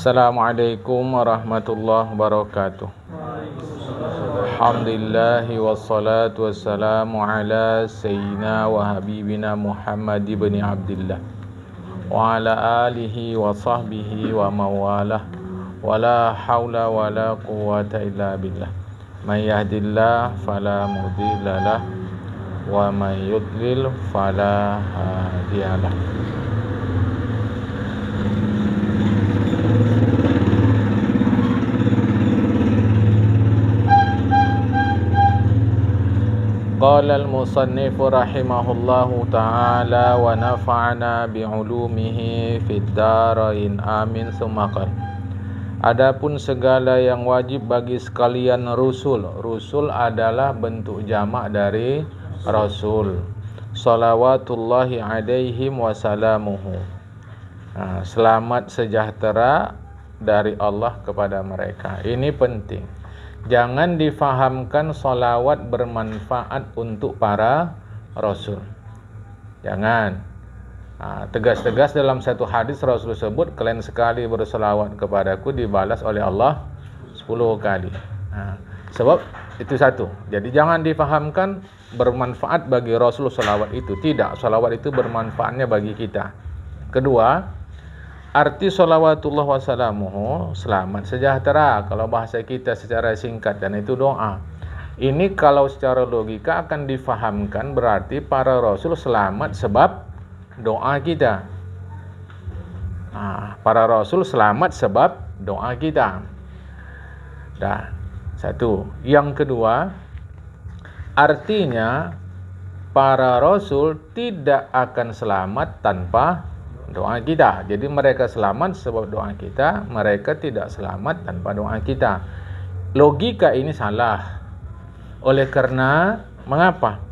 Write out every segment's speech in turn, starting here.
Assalamualaikum warahmatullahi wabarakatuh. Alhamdulillahi wassalatu wassalamu ala sayyidina wa habibina Muhammad ibn Abdillah wa ala alihi wa sahbihi wa mawalah wa la hawla wa la quwwata illa billah. Man yahdillah fala mudilla lah wa man yudlil fala hadiyalah. Qala al-musannif rahimahullahu ta'ala wa nafa'ana bi'ulumihi fid darain amin summa qala. Adapun segala yang wajib bagi sekalian rusul. Rusul adalah bentuk jamak dari rasul. Salawatullahi alaihim wa salamuhu. Selamat sejahtera dari Allah kepada mereka. Ini penting. Jangan difahamkan salawat bermanfaat untuk para rasul. Jangan. Tegas-tegas dalam satu hadis Rasul sebut, kalian sekali bersalawat kepadaku dibalas oleh Allah 10 kali. Sebab itu satu. Jadi jangan difahamkan bermanfaat bagi Rasul salawat itu. Tidak, salawat itu bermanfaatnya bagi kita. Kedua, arti salawatullah wassalamuhu, selamat sejahtera kalau bahasa kita secara singkat, dan itu doa. Ini kalau secara logika akan difahamkan berarti para rasul selamat sebab doa kita. Para rasul selamat sebab doa kita. Dah, satu. Yang kedua, artinya para rasul tidak akan selamat tanpa doa kita. Jadi mereka selamat sebab doa kita, mereka tidak selamat tanpa doa kita. Logika ini salah. Oleh karena mengapa?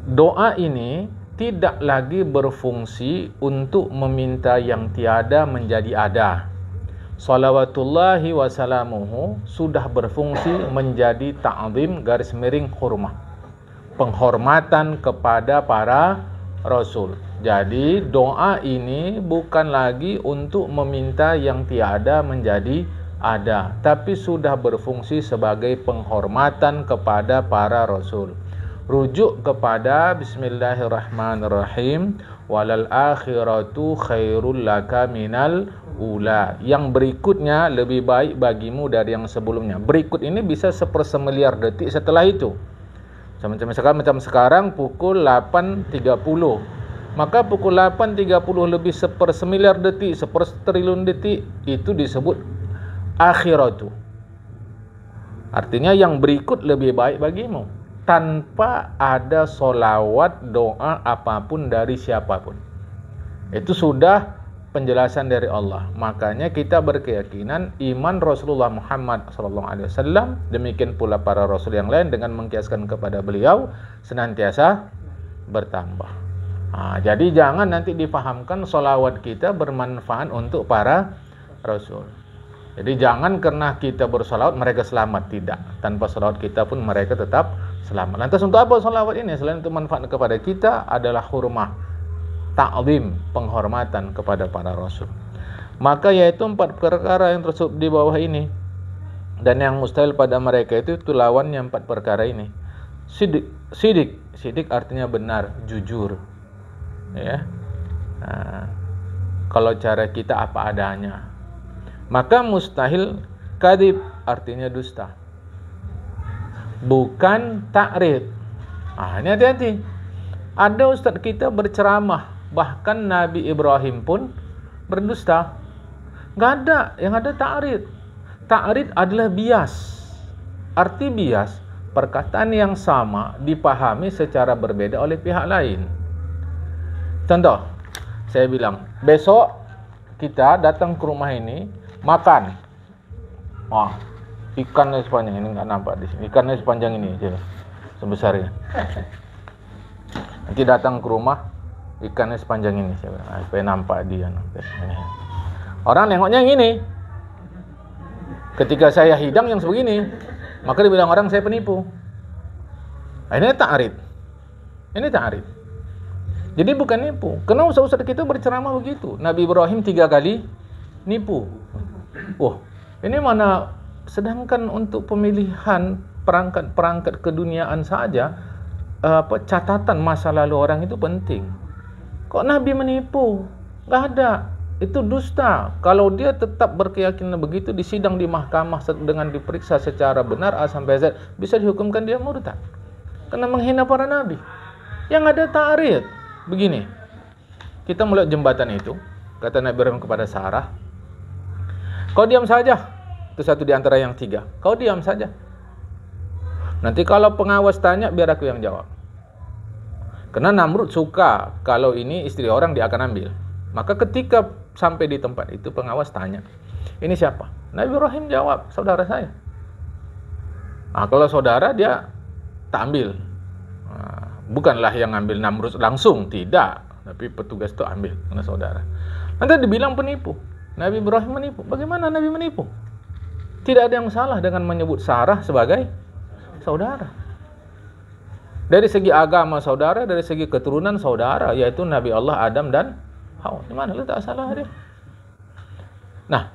Doa ini tidak lagi berfungsi untuk meminta yang tiada menjadi ada. Salawatullahi wassalamuhu sudah berfungsi menjadi ta'zim garis miring hurmah, penghormatan kepada para rasul. Jadi doa ini bukan lagi untuk meminta yang tiada menjadi ada, tapi sudah berfungsi sebagai penghormatan kepada para rasul. Rujuk kepada Bismillahirrahmanirrahim, walal akhiratu khairul laka minal ula. Yang berikutnya lebih baik bagimu dari yang sebelumnya. Berikut ini bisa 1/1 detik setelah itu. Macam sekarang pukul 8.30. Maka pukul 8.30 lebih 1/9 detik, 1/1 detik, itu disebut akhiratu. Artinya yang berikut lebih baik bagimu, tanpa ada solawat doa apapun dari siapapun. Itu sudah penjelasan dari Allah. Makanya kita berkeyakinan iman Rasulullah Muhammad SAW, demikian pula para rasul yang lain dengan mengkiaskan kepada beliau senantiasa bertambah. Jadi jangan nanti difahamkan solawat kita bermanfaat untuk para rasul. Jadi jangan karena kita bersolawat mereka selamat. Tidak. Tanpa solawat kita pun mereka tetap selamat. Lantas untuk apa solawat ini? Selain untuk manfaat kepada kita adalah hurmah, ta'zim, penghormatan kepada para rasul. Maka yaitu 4 perkara yang tersebut di bawah ini. Dan yang mustahil pada mereka itu lawannya 4 perkara ini. Sidik artinya benar, jujur. Ya. Kalau cara kita apa adanya. Maka mustahil kadhib artinya dusta. Bukan ta'rid. Ini hati-hati. Ada ustaz kita berceramah, bahkan Nabi Ibrahim pun berdusta. Enggak ada, yang ada ta'rid. Ta'rid adalah bias. Arti bias, perkataan yang sama dipahami secara berbeda oleh pihak lain. Contoh, saya bilang, besok kita datang ke rumah ini makan. Ikannya sepanjang ini, nggak nampak di sini. Ikannya sepanjang ini aja, sebesarnya. Nanti datang ke rumah, ikannya sepanjang ini, saya bilang, supaya nampak dia. Orang nengoknya yang ini. Ketika saya hidang yang sebegini, maka dibilang orang saya penipu. Ini ta'rid. Ini ta'rid. Jadi bukan nipu. Karena ustaz-ustaz kita berceramah begitu. Nabi Ibrahim 3 kali nipu. Wah, ini mana, sedangkan untuk pemilihan perangkat-perangkat keduniaan saja, catatan masa lalu orang itu penting. Kok Nabi menipu? Nggak ada. Itu dusta. Kalau dia tetap berkeyakinan begitu, disidang di mahkamah dengan diperiksa secara benar A sampai Z, bisa dihukumkan dia murtad. Karena menghina para nabi. Yang ada ta'rid. Begini, kita melihat jembatan itu, kata Nabi Ibrahim kepada Sarah, kau diam saja. Itu satu di antara yang tiga. Kau diam saja. Nanti kalau pengawas tanya, biar aku yang jawab. Karena Namrud suka kalau ini istri orang dia akan ambil. Maka ketika sampai di tempat itu, pengawas tanya, ini siapa? Nabi Ibrahim jawab, saudara saya. Nah, kalau saudara dia tak ambil. Nah, bukanlah yang ambil Namrud langsung, tidak. Tapi petugas itu ambil, karena saudara. Nanti dibilang penipu. Nabi Ibrahim menipu. Bagaimana Nabi menipu? Tidak ada yang salah dengan menyebut Sarah sebagai saudara. Dari segi agama saudara, dari segi keturunan saudara, yaitu Nabi Allah Adam dan Hawa. Di mana letak salah dia? Nah,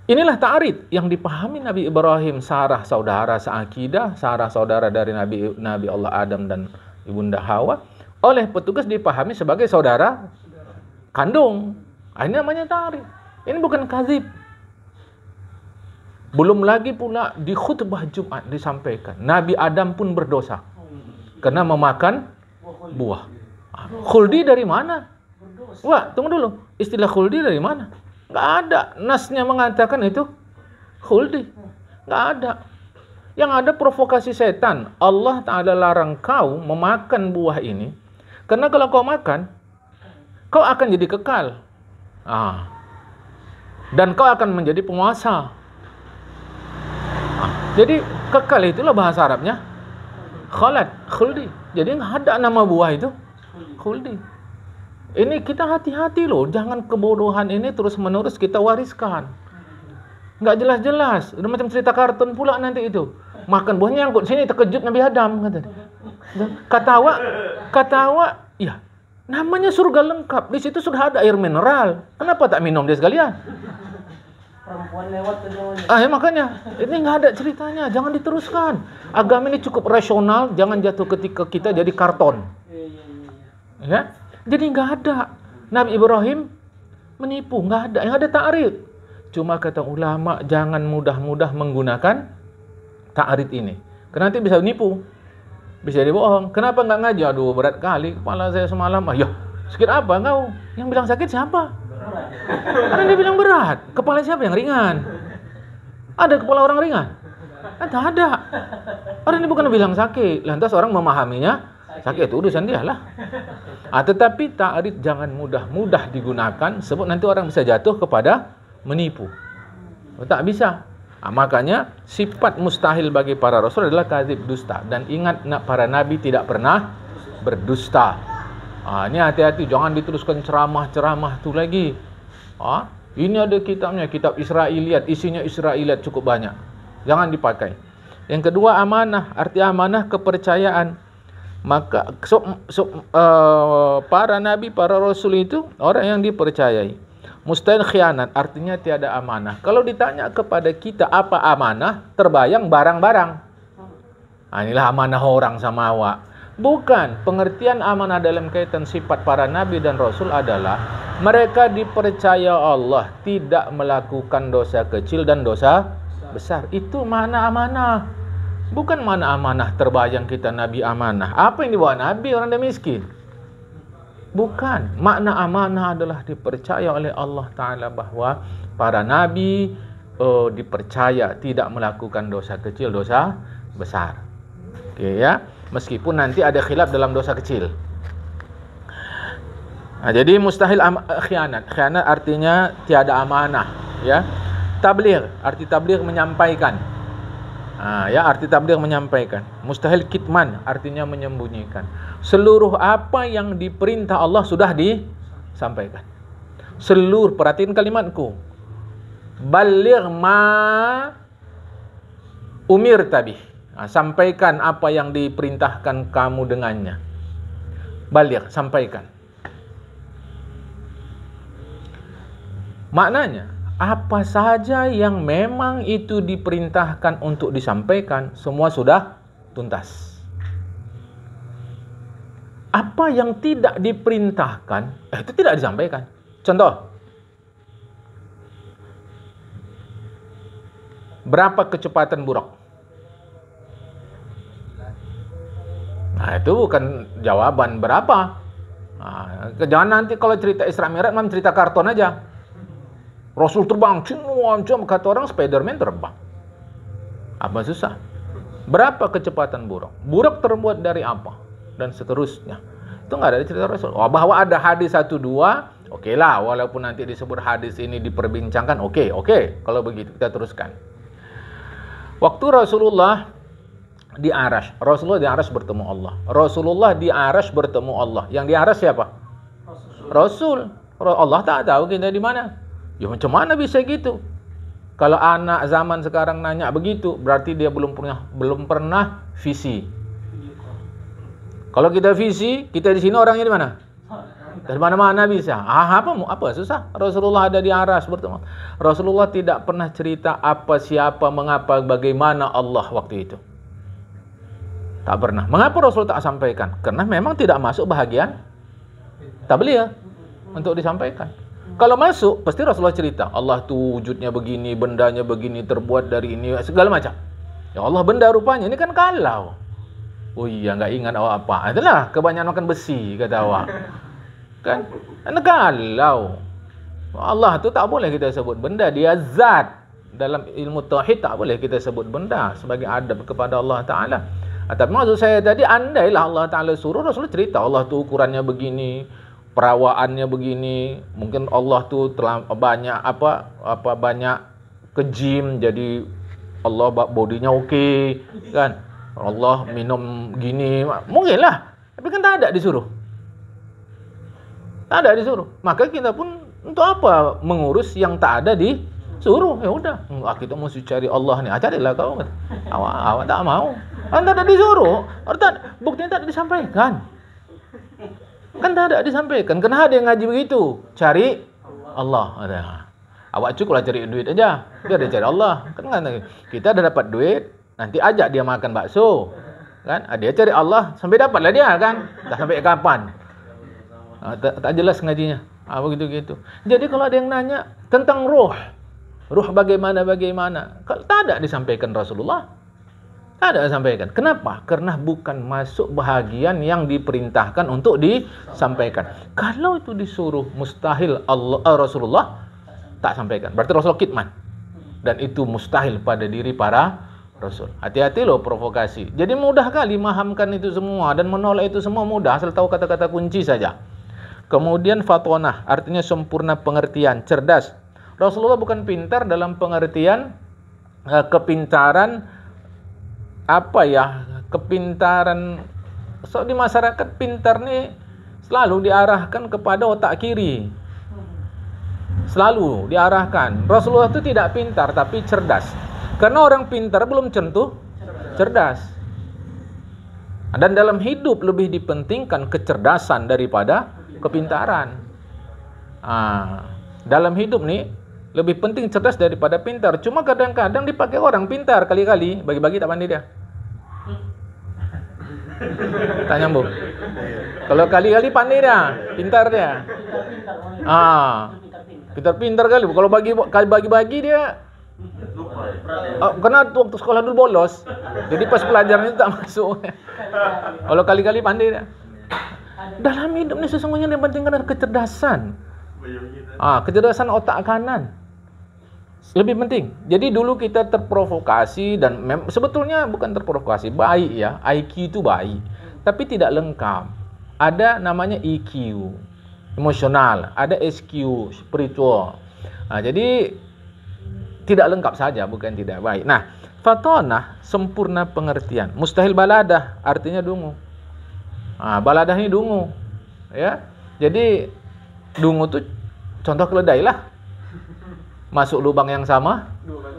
inilah ta'rid yang dipahami Nabi Ibrahim, Sarah saudara seakidah, Sarah saudara dari Nabi Allah Adam dan Ibunda Hawa, oleh petugas dipahami sebagai saudara kandung. Ini namanya ta'rid. Ini bukan kadzib. Belum lagi pula di khutbah Jumat disampaikan, Nabi Adam pun berdosa karena memakan buah. Khuldi dari mana? Wah, tunggu dulu. Istilah khuldi dari mana? Nggak ada. Nasnya mengatakan itu khuldi. Nggak ada. Yang ada provokasi setan. Allah Ta'ala larang kau memakan buah ini, karena kalau kau makan, kau akan jadi kekal. Dan kau akan menjadi penguasa. Jadi kekal itulah bahasa Arabnya khalad, khuldi. Jadi nggak ada nama buah itu khuldi. Ini kita hati-hati loh, jangan kebodohan ini terus-menerus kita wariskan. Nggak jelas-jelas, udah macam cerita kartun pula nanti itu. Makan buahnya nyangkut sini, terkejut Nabi Adam kata. Kata Hawa, ya namanya surga lengkap, di situ sudah ada air mineral. Kenapa tak minum dia sekalian? Perempuan lewat tuh. Ya makanya ini nggak ada ceritanya, jangan diteruskan. Agama ini cukup rasional, jangan jatuh ketika kita jadi karton. Ya, jadi nggak ada. Nabi Ibrahim menipu, nggak ada. Yang ada ta'rid. Cuma kata ulama, jangan mudah-mudah menggunakan ta'rid ini, karena nanti bisa nipu, bisa dibohong. Kenapa nggak ngaji? Aduh berat kali kepala saya semalam. Ayo, sakit apa kau? Yang bilang sakit siapa? Karena dia bilang berat. Kepala siapa yang ringan? Ada kepala orang ringan? Tak ada. Orang ini bukan bilang sakit. Lantas orang memahaminya sakit, itu urusan dia lah. Tetapi ta'rid jangan mudah-mudah digunakan, sebab nanti orang bisa jatuh kepada menipu. Tak bisa. Makanya sifat mustahil bagi para rasul adalah kadzib, dusta. Dan ingat, para nabi tidak pernah berdusta. Ini hati-hati, jangan diteruskan ceramah-ceramah tu lagi. Ini ada kitabnya, kitab Israiliyat, isinya Israiliyat cukup banyak. Jangan dipakai. Yang kedua, amanah. Arti amanah kepercayaan. Maka para nabi, para rasul itu orang yang dipercayai. Mustahil khianat, artinya tiada amanah. Kalau ditanya kepada kita apa amanah, terbayang barang-barang. Inilah amanah orang sama awak. Bukan. Pengertian amanah dalam kaitan sifat para nabi dan rasul adalah mereka dipercaya Allah tidak melakukan dosa kecil dan dosa besar. Itu makna amanah. Bukan makna amanah terbayang kita nabi amanah. Apa yang dibawa nabi? Orang dia miskin. Bukan. Makna amanah adalah dipercaya oleh Allah Ta'ala bahwa para nabi dipercaya tidak melakukan dosa kecil, dosa besar. Oke ya. Meskipun nanti ada khilaf dalam dosa kecil. Jadi mustahil khianat. Khianat artinya tiada amanah, ya. Tabligh, arti tabligh menyampaikan. Arti tabligh menyampaikan. Mustahil kitman, artinya menyembunyikan. Seluruh apa yang diperintah Allah sudah disampaikan. Seluruh, perhatiin kalimatku. Baligh ma umir tabih. Sampaikan apa yang diperintahkan kamu dengannya. Baligh, sampaikan. Maknanya, apa saja yang memang itu diperintahkan untuk disampaikan, semua sudah tuntas. Apa yang tidak diperintahkan, itu tidak disampaikan. Contoh, berapa kecepatan buruk? Nah, itu bukan jawaban berapa. Nah, jangan nanti kalau cerita Isra Mi'raj memang cerita karton aja. Rasul terbang, cuma kata orang Spiderman terbang. Apa susah? Berapa kecepatan buruk? Buruk terbuat dari apa? Dan seterusnya. Itu nggak ada di cerita Rasul. Oh, bahwa ada hadis 1-2, oke lah. Walaupun nanti disebut hadis ini diperbincangkan, oke. Kalau begitu kita teruskan. Waktu Rasulullah di Arash bertemu Allah. Rasulullah di Arash bertemu Allah. Yang di Arash siapa? Rasul. Allah tak tahu kita di mana. Ya macam mana bisa gitu? Kalau anak zaman sekarang nanya begitu, berarti dia belum pernah visi. Kalau kita visi, kita di sini orangnya di mana? Dari mana-mana bisa. Apa susah? Rasulullah ada di Arash bertemu. Rasulullah tidak pernah cerita apa, siapa, mengapa, bagaimana Allah waktu itu. Tak pernah. Mengapa Rasul tak sampaikan? Karena memang tidak masuk bahagian tabligh untuk disampaikan. Kalau masuk, pasti Rasulullah cerita. Allah tuh wujudnya begini, bendanya begini, terbuat dari ini, segala macam. Ya Allah, benda rupanya. Ini kan kalau. Oh iya, nggak ingat awak apa. Itulah kebanyakan makan besi, kata awak. Kan? Ini kalau. Allah tuh tak boleh kita sebut benda. Dia zat. Dalam ilmu tauhid tak boleh kita sebut benda sebagai adab kepada Allah Ta'ala. Tapi maksud saya tadi, andailah Allah Ta'ala suruh, Rasul cerita Allah tu ukurannya begini, perawaannya begini, mungkin Allah tu telah banyak banyak ke gym, jadi Allah bodinya oke, kan? Allah minum gini, mungkin lah, tapi kan tak ada disuruh. Maka kita pun untuk apa mengurus yang tak ada disuruh? Ya udah, kita mesti cari Allah nih. Carilah kau. Awak tak mau. Anda tak disuruh, buktinya tak disampaikan. Kan tak ada disampaikan. Kenapa ada yang ngaji begitu? Cari Allah. Awak cukup lah cari duit aja. Biar dia cari Allah. Kan kita dah dapat duit, nanti ajak dia makan bakso. Kan? Dia cari Allah, sampai dapatlah dia kan. Tak sampai kapan. Tak jelas ngajinya. Begitu-gitu. Jadi kalau ada yang nanya tentang ruh bagaimana? Kalau tak ada disampaikan Rasulullah. Ada sampaikan. Kenapa? Karena bukan masuk bahagian yang diperintahkan untuk disampaikan. Kalau itu disuruh, mustahil Rasulullah tak sampaikan. Berarti Rasul kitman. Dan itu mustahil pada diri para Rasul. Hati-hati loh provokasi. Jadi mudah kali mahamkan itu semua dan menolak itu semua mudah, asal tahu kata-kata kunci saja. Kemudian fatonah, artinya sempurna pengertian, cerdas. Rasulullah bukan pintar dalam pengertian kepintaran kepintaran. So di masyarakat pintar nih selalu diarahkan kepada otak kiri. Selalu diarahkan. Rasulullah itu tidak pintar tapi cerdas. Karena orang pintar belum tentu cerdas. Dan dalam hidup lebih dipentingkan kecerdasan daripada kepintaran. Dalam hidup nih lebih penting cerdas daripada pintar. Cuma kadang-kadang dipakai orang pintar kali-kali, bagi-bagi tak pandai dia. Tak nyambung. Kalau kali-kali pandai dia, pintar dia. Pintar-pintar kali. Kalau bagi-bagi dia karena waktu sekolah dulu bolos. Jadi pas pelajaran itu tak masuk. Kalau kali-kali pandai dia. Dalam hidup ini sesungguhnya yang penting adalah kecerdasan. Kecerdasan otak kanan. Lebih penting. Jadi dulu kita terprovokasi dan sebetulnya bukan terprovokasi, baik ya. IQ itu baik, tapi tidak lengkap. Ada namanya EQ, emosional, ada SQ, spiritual. Jadi tidak lengkap saja, bukan tidak baik. Nah, fatonah, sempurna pengertian. Mustahil baladah, artinya dungu. Baladah ini dungu. Ya. Jadi dungu itu contoh keledai lah. Masuk lubang yang sama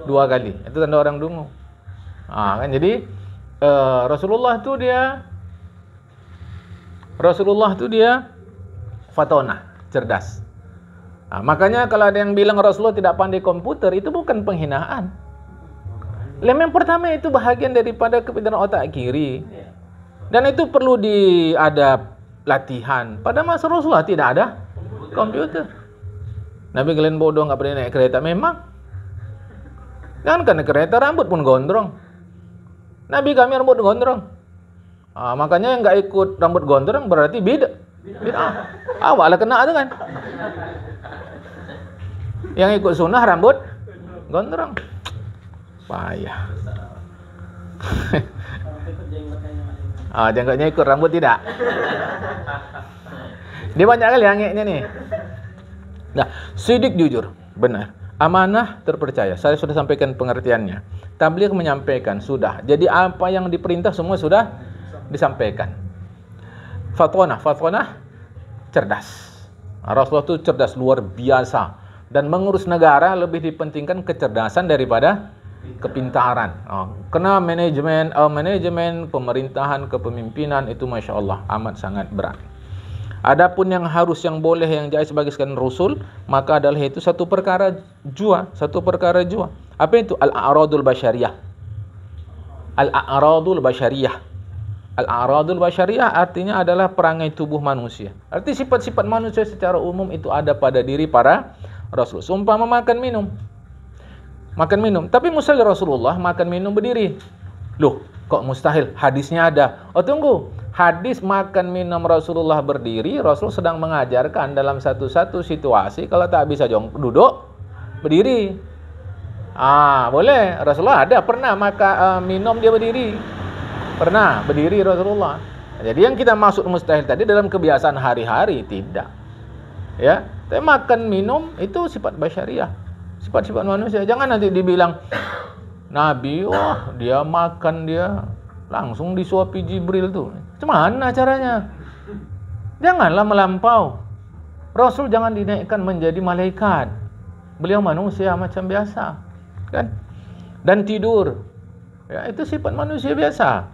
dua kali. Itu tanda orang dungu. Kan jadi Rasulullah itu dia fatonah, cerdas. Makanya kalau ada yang bilang Rasulullah tidak pandai komputer, itu bukan penghinaan. Yang pertama itu bahagian daripada kepintaran otak kiri. Dan itu perlu ada latihan. Pada masa Rasulullah tidak ada komputer. Nabi kalian bodoh nggak pernah naik kereta. Memang. Kan naik kereta rambut pun gondrong. Nabi kami rambut gondrong. Makanya yang nggak ikut rambut gondrong berarti beda. Awak lah kena tu kan. Yang ikut sunnah rambut gondrong. Payah. Jenggotnya ikut, rambut tidak. Dia banyak kali angeknya nih. Nah, sidik jujur, benar. Amanah terpercaya. Saya sudah sampaikan pengertiannya. Tabligh menyampaikan, sudah. Jadi apa yang diperintah semua sudah disampaikan. Fatonah cerdas. Rasulullah itu cerdas luar biasa. Dan mengurus negara lebih dipentingkan kecerdasan daripada kepintaran. Kena manajemen, pemerintahan, kepemimpinan itu Masya Allah amat sangat berat. Adapun yang harus, yang boleh, yang jais bagi sekalian Rasul, maka adalah itu satu perkara jua. Apa itu? Al-a'radul basyariyah. Al-a'radul basyariyah artinya adalah perangai tubuh manusia. Arti sifat-sifat manusia secara umum itu ada pada diri para Rasul. Seumpama makan minum. Tapi mustahil Rasulullah makan minum berdiri. Loh, kok mustahil? Hadisnya ada. Tunggu. Hadis makan minum Rasulullah berdiri, Rasul sedang mengajarkan dalam satu-satu situasi kalau tak bisa duduk, berdiri. Boleh. Rasulullah ada pernah minum dia berdiri. Pernah berdiri Rasulullah. Jadi yang kita maksud mustahil tadi dalam kebiasaan hari-hari tidak. Ya, tapi makan minum itu sifat basyariah. Sifat-sifat manusia. Jangan nanti dibilang Nabi, dia makan dia langsung disuapi Jibril tuh. Gimana caranya? Janganlah melampau. Rasul jangan dinaikkan menjadi malaikat. Beliau manusia macam biasa, kan? Dan tidur. Ya, itu sifat manusia biasa.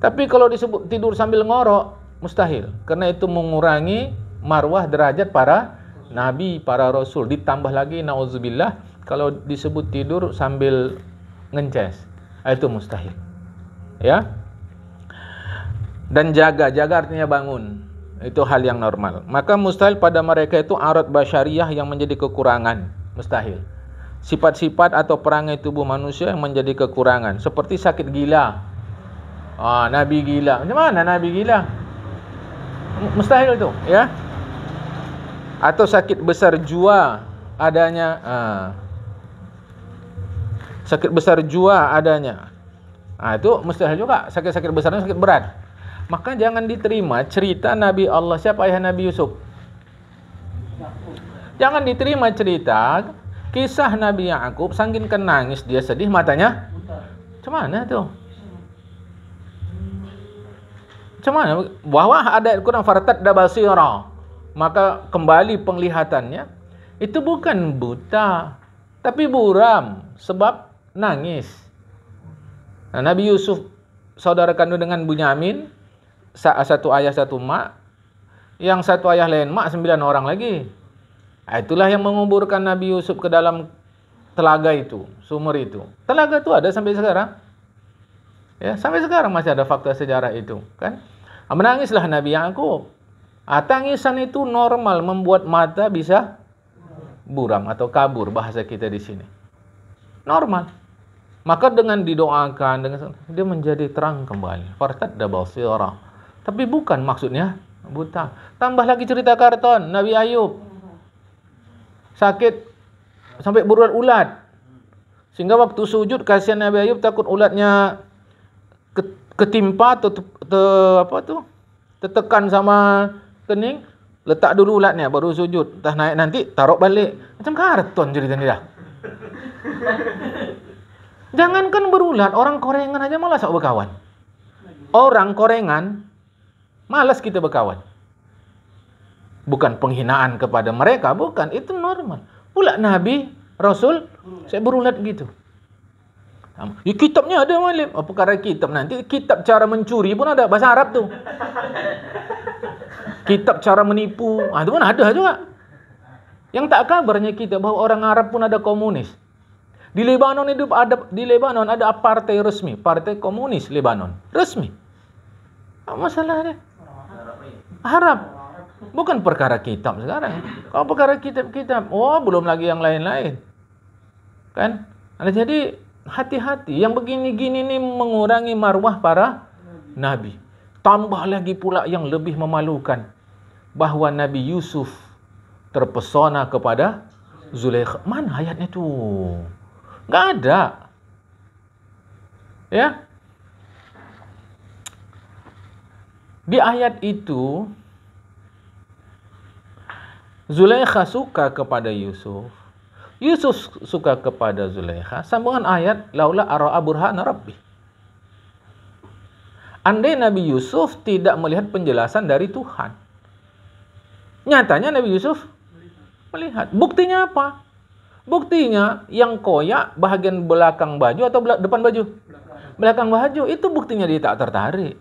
Tapi kalau disebut tidur sambil ngorok, mustahil. Karena itu mengurangi marwah derajat para nabi, para rasul. Ditambah lagi nauzubillah kalau disebut tidur sambil ngences, itu mustahil. Ya. Dan jaga artinya bangun. Itu hal yang normal. Maka mustahil pada mereka itu arat basyariah yang menjadi kekurangan. Mustahil. Sifat-sifat atau perangai tubuh manusia yang menjadi kekurangan. Seperti sakit gila. Nabi gila. Macam mana Nabi gila? Mustahil itu, ya. Atau sakit besar jua adanya. Sakit besar jua adanya. Itu mustahil juga. Sakit-sakit besarnya sakit berat. Maka jangan diterima cerita Nabi Allah. Siapa ayah Nabi Yusuf? Jangan diterima cerita kisah Nabi Yakub saking nangis dia sedih matanya. Macam mana tuh? Macam mana? Bahwa ada Al-Quran fartadda basira. Maka kembali penglihatannya. Itu bukan buta, tapi buram sebab nangis. Nabi Yusuf saudara kandung dengan Bunyamin, satu ayah satu mak, yang satu ayah lain mak 9 orang lagi. Itulah yang menguburkan Nabi Yusuf ke dalam telaga itu, sumur itu. Telaga itu ada sampai sekarang. Ya, sampai sekarang masih ada fakta sejarah itu, kan? Menangislah Nabi Yakub. Tangisan itu normal, membuat mata bisa buram atau kabur bahasa kita di sini. Normal. Maka dengan didoakan, dia menjadi terang kembali. Fartadda basira. Tapi bukan maksudnya buta. Tambah lagi cerita karton Nabi Ayub. Sakit sampai berulat-ulat. Sehingga waktu sujud kasihan Nabi Ayub takut ulatnya ketimpa atau tertekan sama kening. Letak dulu ulatnya baru sujud. Entah naik nanti taruh balik. Macam karton ceritanya dah. Jangankan berulat, orang korengan aja malas berkawan. Orang korengan malas kita berkawan. Bukan penghinaan kepada mereka, bukan, itu normal. Pula Nabi, Rasul, saya berulat gitu. Ya, kitabnya ada malim. Perkara kitab nanti, kitab cara mencuri pun ada, bahasa Arab tuh. Kitab cara menipu, itu pun ada juga. Yang tak kabarnya kita bahwa orang Arab pun ada komunis. Di Lebanon ada partai resmi, partai komunis Lebanon resmi. Apa masalahnya? Arab. Bukan perkara kitab sekarang. Kalau perkara kitab-kitab, belum lagi yang lain-lain. Kan? Jadi hati-hati. Yang begini-gini ini mengurangi marwah para nabi. Tambah lagi pula yang lebih memalukan, bahwa Nabi Yusuf terpesona kepada Zulaikha. Mana ayatnya itu? Nggak ada. Ya. Di ayat itu Zulaikha suka kepada Yusuf. Yusuf suka kepada Zulaikha. Sambungan ayat, laula ara'a burhana rabbi. Andai Nabi Yusuf tidak melihat penjelasan dari Tuhan. Nyatanya Nabi Yusuf melihat. Buktinya apa? Buktinya yang koyak bahagian belakang baju atau depan baju? Belakang baju. Itu buktinya dia tak tertarik.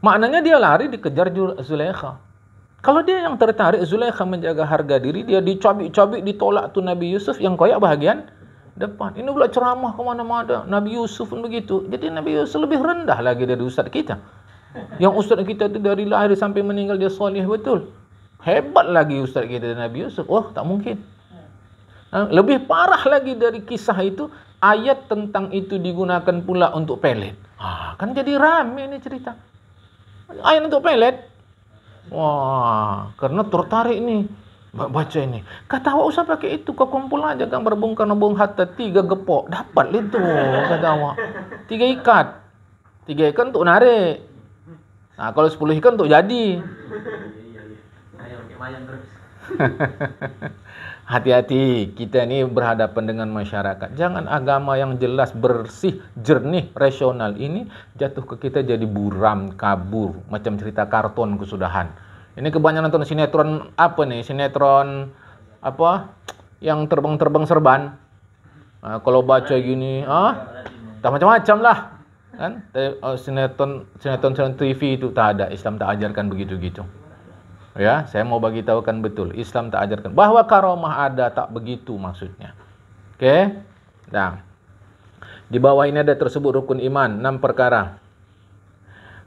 Maknanya dia lari dikejar Zulaikha. Kalau dia yang tertarik, Zulaikha menjaga harga diri, dia dicabik-cabik, ditolak tuh Nabi Yusuf yang koyak bahagian depan. Ini pula ceramah kemana-mana. Nabi Yusuf pun begitu. Jadi Nabi Yusuf lebih rendah lagi dari ustaz kita. Yang ustaz kita itu dari lahir sampai meninggal dia soleh betul. Hebat lagi ustaz kita dari Nabi Yusuf. Tak mungkin. Lebih parah lagi dari kisah itu, ayat tentang itu digunakan pula untuk pelet. Kan jadi rame ini cerita. Ayat untuk pelet. Karena tertarik nih baca ini. Kata awak usah pakai itu, kau kumpul aja gambar Bung Karno, Bung Hatta, 3 gepok dapat itu, kata awak. 3 ikat. 3 ikan untuk narik. Kalau 10 ikan untuk jadi. Hati-hati, kita ini berhadapan dengan masyarakat. Jangan agama yang jelas, bersih, jernih, rasional ini jatuh ke kita jadi buram, kabur, macam cerita kartun kesudahan. Ini kebanyakan nonton sinetron apa nih? Sinetron apa? Yang terbang-terbang serban. Kalau baca gini, tak macam-macam lah. Kan? Sinetron TV itu tak ada. Islam tak ajarkan begitu-gitu. Ya, saya mau bagi tahukan betul. Islam tak ajarkan bahwa karamah ada, tak begitu maksudnya. Oke? Nah, di bawah ini ada tersebut rukun iman, 6 perkara.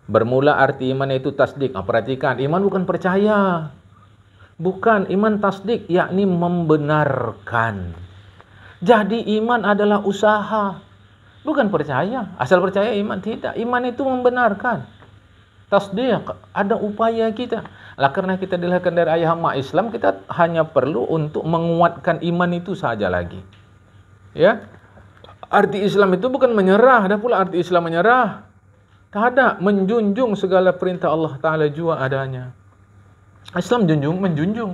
Bermula arti iman itu tasdik. Perhatikan, iman bukan percaya. Bukan, iman tasdik, yakni membenarkan. Jadi iman adalah usaha. Bukan percaya. Asal percaya iman, tidak. Iman itu membenarkan. Tasdik, ada upaya kita. Karena kita dilahirkan dari ayah mak Islam, kita hanya perlu untuk menguatkan iman itu saja lagi. Ya. Arti Islam itu bukan menyerah, ada pula arti Islam menyerah. Tak ada, menjunjung segala perintah Allah Ta'ala jua adanya. Islam menjunjung.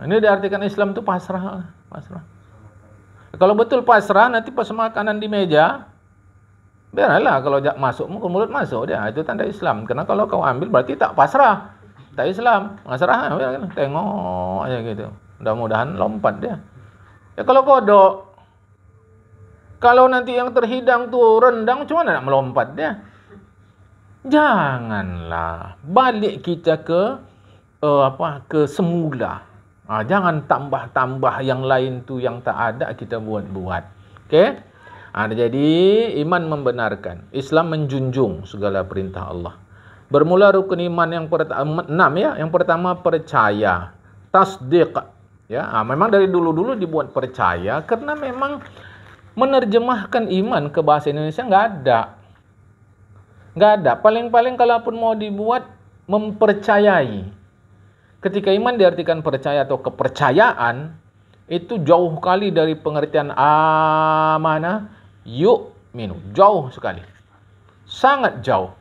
Ini diartikan Islam itu pasrah. Kalau betul pasrah, nanti pas makanan di meja, biarlah kalau masuk ke mulut masuk dia, itu tanda Islam. Karena kalau kau ambil berarti tak pasrah, tak Islam. Pasrah, tengok aja gitu. Mudah-mudahan lompat dia. Ya kalau kodok, kalau nanti yang terhidang tuh rendang, cuma nak melompat dia. Janganlah balik kita ke semula. Jangan tambah-tambah yang lain tuh yang tak ada kita buat-buat. Okey? Jadi iman membenarkan, Islam menjunjung segala perintah Allah. Bermula rukun iman yang pertama 6 ya. Yang pertama percaya, tasdiq. Ya, memang dari dulu-dulu dibuat percaya karena memang menerjemahkan iman ke bahasa Indonesia nggak ada. Paling-paling kalaupun mau dibuat mempercayai. Ketika iman diartikan percaya atau kepercayaan, itu jauh kali dari pengertian amanah yu'minu. Jauh sekali. Sangat jauh.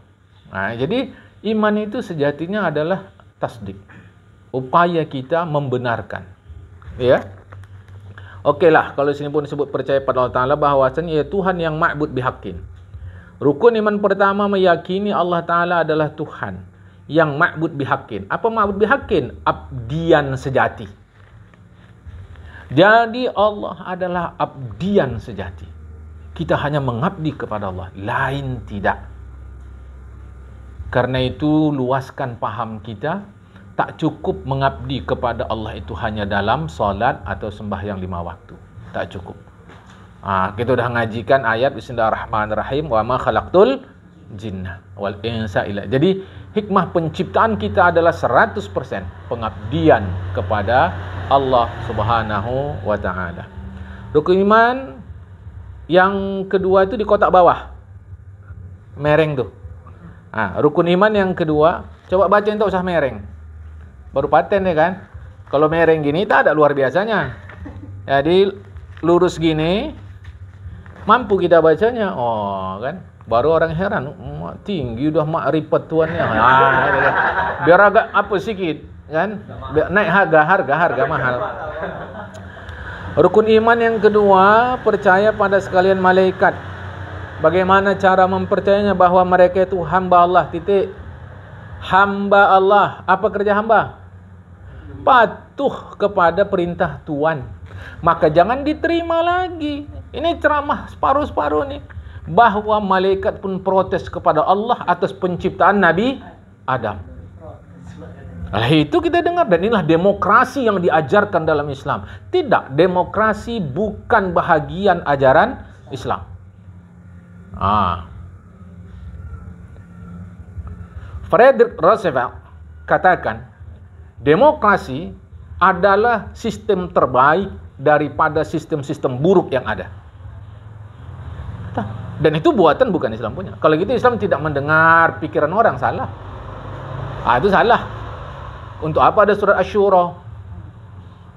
Jadi iman itu sejatinya adalah tasdik. Upaya kita membenarkan. Ya. Okeylah, kalau sini pun disebut percaya pada Allah Ta'ala bahawasanya ia Tuhan yang ma'bud bihaqqin. Rukun iman pertama meyakini Allah Ta'ala adalah Tuhan yang ma'bud bihaqqin. Apa ma'bud bihaqqin? Abdian sejati. Jadi Allah adalah abdian sejati. Kita hanya mengabdi kepada Allah, lain tidak. Karena itu luaskan paham kita Tak cukup mengabdi kepada Allah itu hanya dalam solat atau sembahyang 5 waktu. Tak cukup. Kita sudah ngajikan ayat Bismillahirrahmanirrahim, wa ma khalaqtul jinna wal insa illa. Jadi hikmah penciptaan kita adalah 100% pengabdian kepada Allah Subhanahu wa taala. Rukun iman yang kedua itu di kotak bawah. Mereng tuh. Rukun iman yang kedua, coba baca, tak usah mereng. Baru paten ya kan. Kalau mereng gini tak ada luar biasanya. Jadi lurus gini mampu kita bacanya. Oh kan. Baru orang heran, tinggi udah makrifat tuannya. Biar agak apa sedikit kan. Biar naik harga mahal. Rukun iman yang kedua, percaya pada sekalian malaikat. Bagaimana cara mempercayainya bahwa mereka itu hamba Allah, titik. Hamba Allah. Apa kerja hamba? Patuh kepada perintah Tuhan. Maka jangan diterima lagi. Ini ceramah separuh-separuh nih. Bahwa malaikat pun protes kepada Allah atas penciptaan Nabi Adam. Itu kita dengar, dan inilah demokrasi yang diajarkan dalam Islam. Tidak, demokrasi bukan bahagian ajaran Islam. Frederick Roosevelt katakan, demokrasi adalah sistem terbaik daripada sistem-sistem buruk yang ada. Dan itu buatan bukan Islam punya. Kalau gitu Islam tidak mendengar pikiran orang, salah. Itu salah. Untuk apa ada surat Asy-Syura?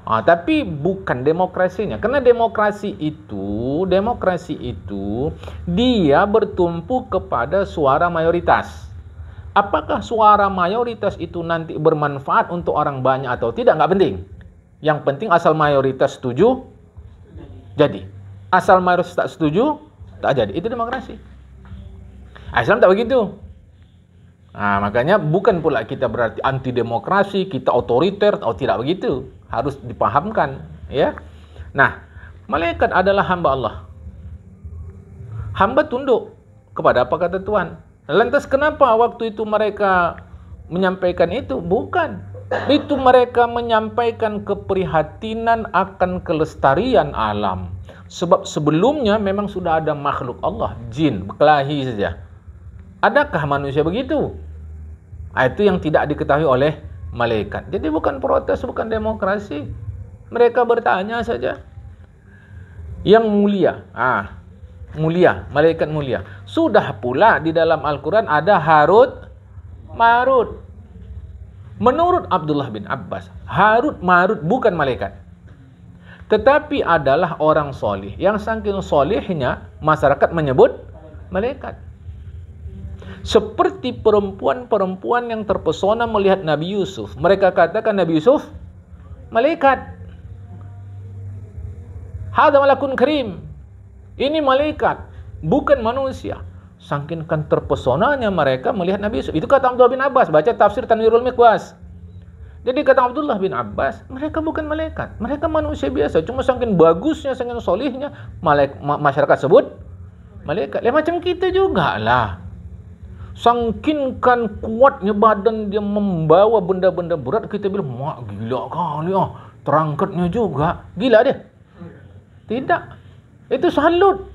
Tapi bukan demokrasinya. Karena demokrasi itu dia bertumpu kepada suara mayoritas. Apakah suara mayoritas itu nanti bermanfaat untuk orang banyak atau tidak, nggak penting. Yang penting asal mayoritas setuju, jadi. Asal mayoritas tak setuju, tak jadi. Itu demokrasi. Islam tak begitu. Makanya bukan pula kita berarti anti demokrasi, kita otoriter, atau tidak begitu. Harus dipahamkan, ya. Nah, malaikat adalah hamba Allah. Hamba tunduk kepada apa kata Tuhan. Lantas kenapa waktu itu mereka menyampaikan itu? Bukan. Itu mereka menyampaikan keprihatinan akan kelestarian alam. Sebab sebelumnya memang sudah ada makhluk Allah, jin, berkelahi saja. Adakah manusia begitu? Itu yang tidak diketahui oleh malaikat. Jadi bukan protes, bukan demokrasi. Mereka bertanya saja. Yang mulia, mulia, malaikat mulia. Sudah pula di dalam Al-Quran ada Harut, Marut. Menurut Abdullah bin Abbas, Harut, Marut bukan malaikat, tetapi adalah orang soleh. Yang saking solehnya masyarakat menyebut malaikat. Seperti perempuan-perempuan yang terpesona melihat Nabi Yusuf. Mereka katakan Nabi Yusuf malaikat. Hadza malakun karim. Ini malaikat, bukan manusia. Saking kan terpesonanya mereka melihat Nabi Yusuf. Itu kata Abdullah bin Abbas, baca tafsir Tanwirul Miqwas. Jadi kata Abdullah bin Abbas, mereka bukan malaikat, mereka manusia biasa. Cuma saking bagusnya, saking solihnya, masyarakat sebut malaikat. Macam kita juga lah. Saking kan kuatnya badan dia membawa benda-benda berat, kita bilang, mak gila kali terangkatnya juga. Gila dia? Tidak. Itu salut.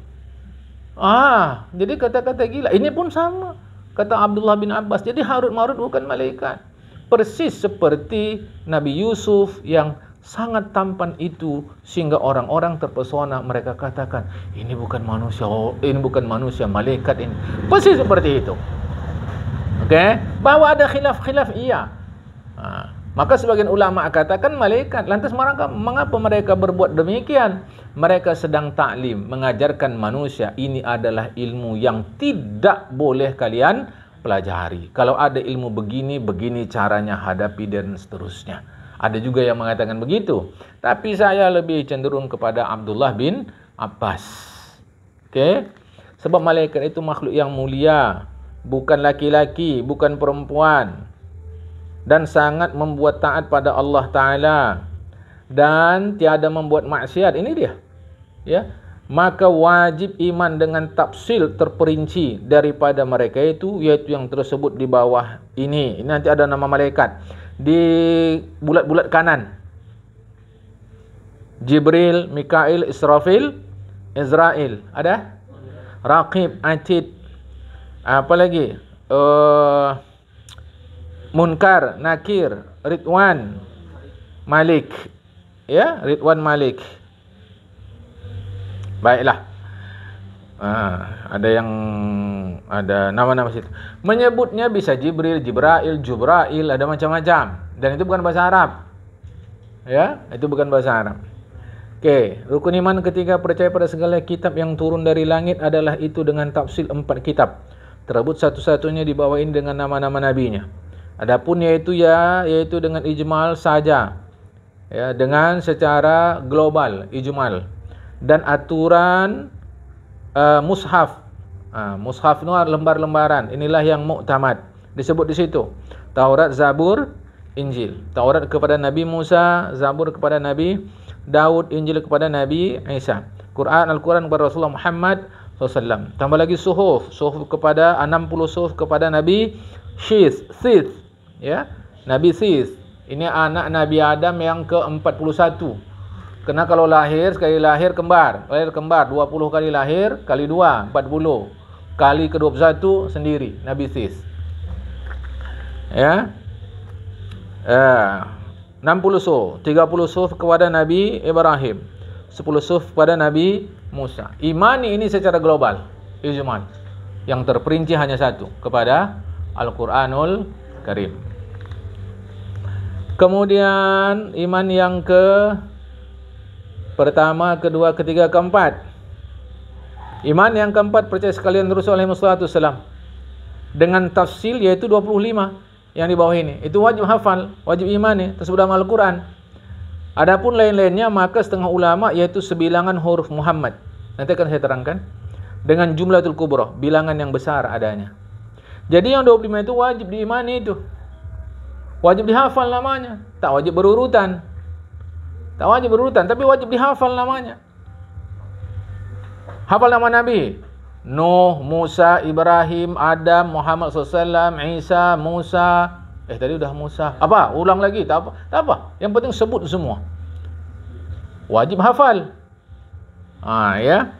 Jadi kata-kata gila. Ini pun sama. Kata Abdullah bin Abbas. Jadi Harut Marut bukan malaikat. Persis seperti Nabi Yusuf yang sangat tampan itu. Sehingga orang-orang terpesona. Mereka katakan, ini bukan manusia. Ini bukan manusia, malaikat ini. Persis seperti itu. Oke? Bahwa ada khilaf-khilaf, iya. Maka sebagian ulama katakan malaikat. Lantas mengapa mereka berbuat demikian? Mereka sedang taklim, mengajarkan manusia ini adalah ilmu yang tidak boleh kalian pelajari. Kalau ada ilmu begini, begini caranya hadapi dan seterusnya. Ada juga yang mengatakan begitu. Tapi saya lebih cenderung kepada Abdullah bin Abbas. Oke? Sebab malaikat itu makhluk yang mulia. Bukan laki-laki, bukan perempuan. Dan sangat membuat taat pada Allah Ta'ala. Dan tiada membuat maksiat. Ini dia. Ya, maka wajib iman dengan tafsil terperinci daripada mereka itu, yaitu yang tersebut di bawah ini. Nanti ada nama malaikat. di bulat-bulat kanan. Jibril, Mikail, Israfil, Israel. Ada? Raqib, Atid. Apa lagi? Munkar, Nakir, Ridwan, Malik. Ya, Ridwan Malik. Baiklah. Ada nama-nama situ. Menyebutnya bisa Jibril, Jibrail, Jubrail, ada macam-macam. Dan itu bukan bahasa Arab. Ya, itu bukan bahasa Arab. Okey, rukun iman ketiga, percaya pada segala kitab yang turun dari langit adalah itu dengan tafsil 4 kitab. Tersebut satu-satunya dibawain dengan nama-nama nabinya. Adapun yaitu dengan ijmal saja. Ya, dengan secara global, ijmal. Dan aturan mushaf. Mushaf itu lembar-lembaran. Inilah yang muktamad. Disebut di situ. Taurat, Zabur, Injil. Taurat kepada Nabi Musa, Zabur kepada Nabi Daud, Injil kepada Nabi Isa. Al-Quran kepada Rasulullah Muhammad SAW. Tambah lagi suhuf kepada 60 suhuf kepada Nabi Sith. Ya, Nabi Sith. Ini anak Nabi Adam yang ke-41. Karena kalau sekali lahir kembar. Lahir kembar 20 kali lahir kali 2 40. Kali ke-21 sendiri Nabi Sith. Ya. 60 suhuf, 30 suhuf kepada Nabi Ibrahim, 10 suhuf kepada Nabi Musa. Imani ini secara global, ijmal. Yang terperinci hanya satu, kepada Al-Quranul Karim. Kemudian iman yang pertama, kedua, ketiga, keempat. Iman yang keempat, percaya sekalian Rasul alaihi wasallam dengan tafsil, yaitu 25 yang di bawah ini. Itu wajib hafal, wajib imani, tersebut dalam Al-Quran. Adapun lain-lainnya, maka setengah ulama, yaitu sebilangan huruf Muhammad. Nanti akan saya terangkan. Dengan jumlatul kubra, bilangan yang besar adanya. Jadi yang 25 itu wajib diimani itu. Wajib dihafal namanya. Tak wajib berurutan. Tapi wajib dihafal namanya. Hafal nama Nabi. Nuh, Musa, Ibrahim, Adam, Muhammad SAW, Isa, Musa. Tadi udah Musa. Apa? Ulang lagi? Tak apa. Yang penting sebut semua. Wajib hafal. Ya.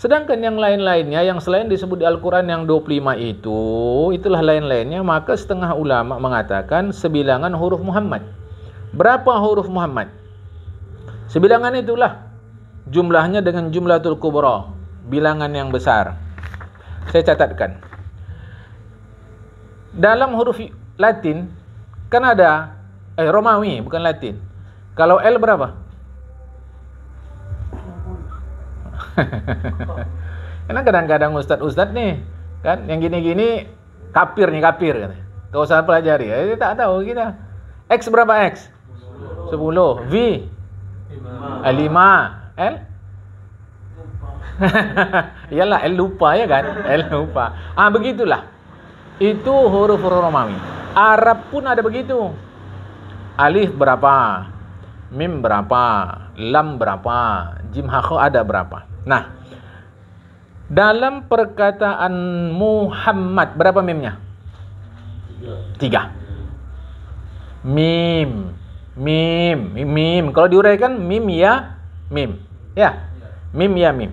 Sedangkan yang lain-lainnya, yang selain disebut di Al-Quran yang 25 itulah lain-lainnya, maka setengah ulama mengatakan sebilangan huruf Muhammad. Berapa huruf Muhammad? Sebilangan itulah jumlahnya dengan jumlatul kubra, bilangan yang besar. Saya catatkan. Dalam huruf Latin kan ada Romawi, bukan Latin. Kalau L berapa? Karena kadang-kadang ustaz nih kan yang gini-gini kafir kan. Kau usah pelajari. Tak tahu kita. X berapa X? 10. V 5. L iyalah L lupa ya kan? L lupa. Begitulah. Itu huruf Romawi. Arab pun ada begitu. Alif berapa? Mim berapa? Lam berapa? Jim ha kha ada berapa? Nah, dalam perkataan Muhammad berapa mimnya? 3. Mim. Kalau diuraikan mim ya mim. Ya. Mim ya mim.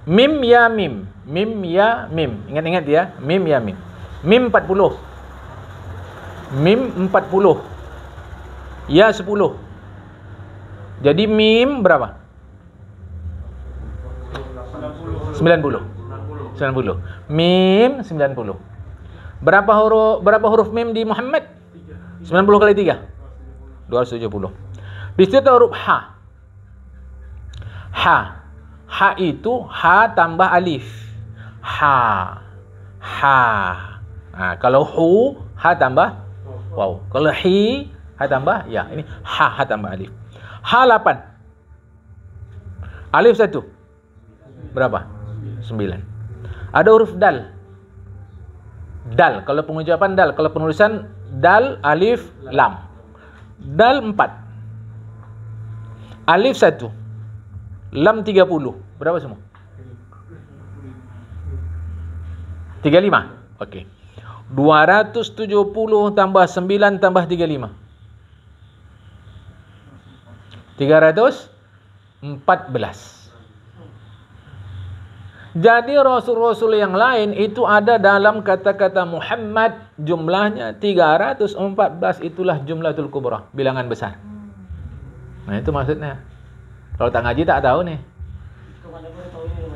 Mim ya mim. Mim ya mim. Ingat-ingat ya. Mim ya mim. Mim 40. Mim 40. Ya 10. Jadi mim berapa? 90. Mim 90. Berapa huruf mim di Muhammad? 90 kali 3. 270. Di situ huruf ha. Ha itu ha tambah alif. Ha. Nah, kalau hu ha tambah waw. Kalau hi ha tambah ya. Ini ha tambah alif. Ha 8. Alif 1. Berapa? 9. Ada huruf dal. Dal, kalau pengucapan dal, kalau penulisan dal, alif, lam. Dal 4. Alif 1. Lam 30. Berapa semua? 35. Okey. 270 tambah 9 tambah 35. 314. Jadi Rasul-Rasul yang lain itu ada dalam kata-kata Muhammad, jumlahnya 314, itulah jumlatul kubra, bilangan besar. Nah itu maksudnya. Kalau tak ngaji tak tahu nih.